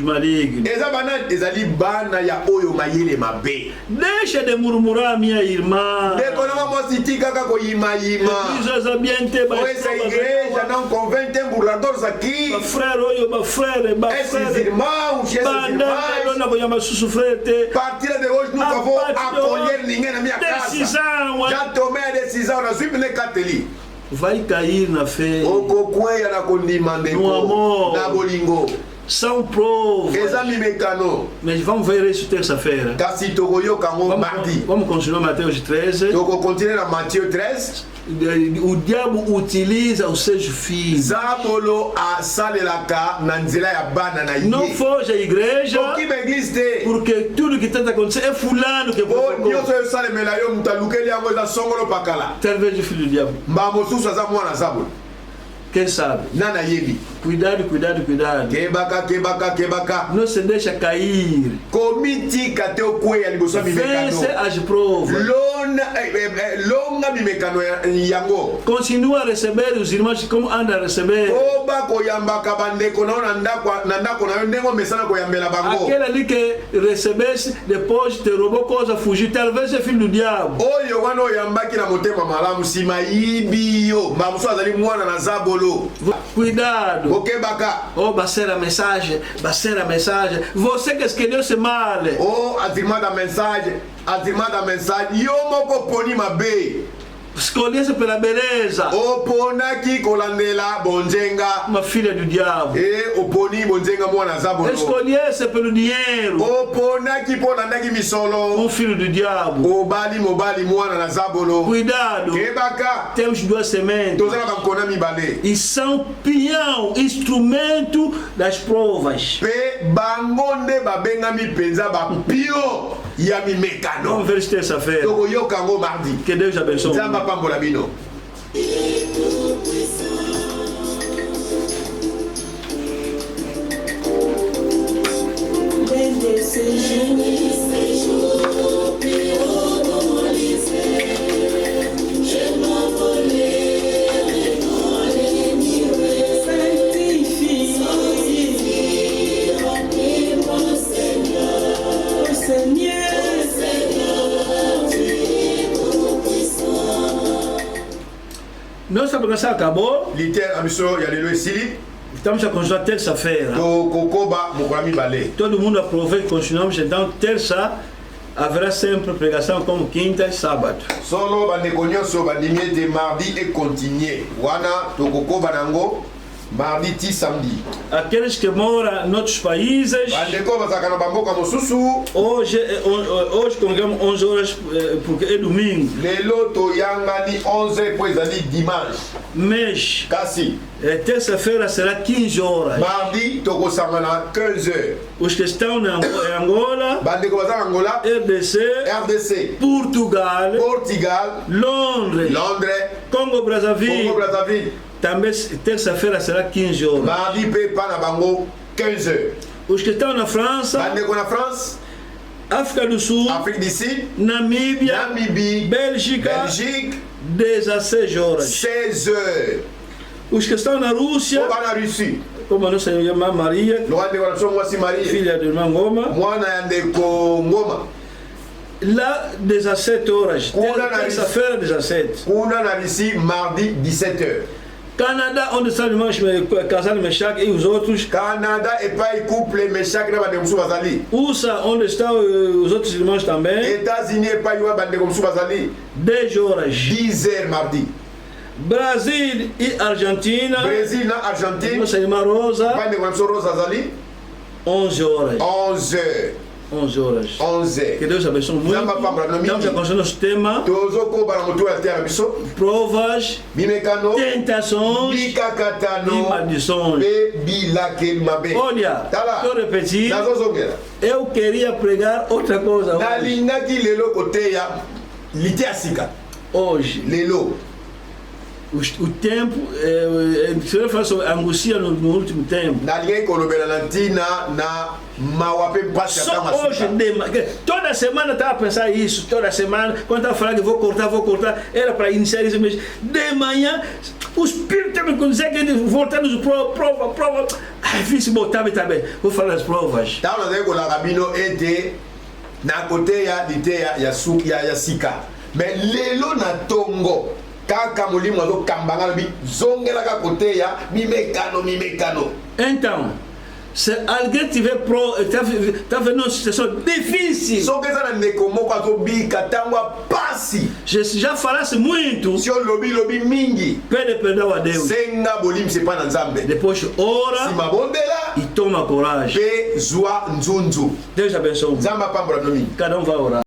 malignos. Eza bana ezali bana ya oyo mayele mabe. Deixa de murmurar, minha irmã. Ndeko nanga mwasi tikaka koyimayima. Eza bien te Essa igreja não convém ter burladores aqui. frère oyo ba frère Esses irmãos, essas irmãs. na konyama susu frère te. Partir de hoje nunca vou acolher ninguém na minha casa. Decisão. Já tomei a decisão na Zip Nekateli. Vai cair na fé. Okokweya na kondima No ndeko amor. na bolingo. São provas. Eza mimekano. Mas vamos ver isso terça-feira. Kasi tokoyoka ngo mardi. Vamos continuar Mateus 13. Toko continuer na Matthieu 13. O diabo utiliza os seus filhos. Zabolo asalelaka na nzela ya bana na ye. Não foge à igreja, Tokiba église te. porque tudo que tenta acontecer é fulano que O provocou. nyonso esalemela yo mutu alukeli yango eza songolo pakala. Talvez o filho do diabo. Mbala mosusu aza mwana zabolo. Quem sabe? Nana yebi. Cuidado, cuidado, cuidado. Kebaka. Não se deixa cair. Komiti kate okweya liboso mimekano. Vence as provas. Longa mimekano yango. Continua a receber os irmãos como anda a receber. Oba koyambaka bandeko na ndako na ndengo mesana koyambela bango. Aquele ali que recebesse, depois te roubou coisa, fugiu, talvez é filho do diabo. Oyo wana oyambaki na motema malamu sima yibiyo. Mamuso azali mwana na zabolo. Cuidado. Okebaka. Oh, baixar a mensagem. Você que escolheu esse mal. Oh, afirmada mensagem. Yo moko poni mabe. Escolhesse pela beleza. Oponaki kolandela bonzenga. Uma filha do diabo. Oponi bonzenga mwana zabolo. Escolhesse pelo dinheiro. Oponaki polandaki misolo. Filho do diabo. Obali mwana na zabolo. Cuidado. Kebaka. Temos duas sementes. Tozala bakona mibale. E são pinhão, instrumento das provas. Pe bangonde babengami penza ba pio ya mimekano. Vamos ver terça-feira. Tokoyoka ngo mardi. Que Deus abençoe. Pambola bino. Nossa programação acabou. Estamos a continuar terça-feira. Todo mundo aproveita e continuamos. Então, terça haverá sempre pregação como quinta e sábado. Solo bandekonyoso bandimiete mardi e continuer. Wana tokokoba nango mardi ti samedi. Aqueles que moram em outros países, hoje congregamos 11 horas porque é domingo. Lelo to yangani 11 pois ali dimanche. Mas Kasi terça-feira será 15 horas. Mardi toko samana 15 heures. Os que estão em Angola, Angola, RDC, Portugal, Londres, Congo Brazzaville. Também terça-feira será 15 horas. Mardi pepa na bango 15 heures. Os que estão na França, África do Sul, Namíbia, Bélgica, 16 horas. 16 heures. Os que estão na Rússia, como a nossa irmã Maria, filha do irmão Ngoma, lá 17 horas. Terça-feira 17. Mardi 17 heures. Canadá, onde estão os irmãos Casal Meshach e os outros. Canada e pai couple Meshach na bande bazali. USA, onde estão os outros irmãos também. États-Unis e pai wa bande bazali. 10 horas. 10 heures mardi. Brasil e Argentina. Nossa irmã Rosa. Bande Rosa zali. 11 horas. 11 heures. 11 horas. 11 heures. Que Deus abençoe muito. Estamos a continuar nosso tema. Provas, tentações e maldições. Olha, estou repetindo. Eu queria pregar outra coisa hoje. O tempo, se eu falar sobre angústia no último tempo. Só hoje, toda semana estava a pensar isso, toda semana, quando estava falando que vou cortar, era para iniciar isso mesmo. De manhã, o Espírito me consegue voltar nos prova. Ai, fiz botar também, vou falar das provas. Mas lelo na tongo. Kaka mulimo do kambanga bi zongela ka koteya mimekano. Então, se alguém tiver tá vendo uma situação difícil. Só que essa nekomo kwa to bi katangwa pasi. Je já falasse muito. Se o lobi mingi. Pede perdão a Deus. Senga bolim se pa na Nzambe. Depois ora. Si mabondela e toma coragem. Pe zua nzunzu. Deus abençoe. Nzamba pambola nomi. Cada vai orar.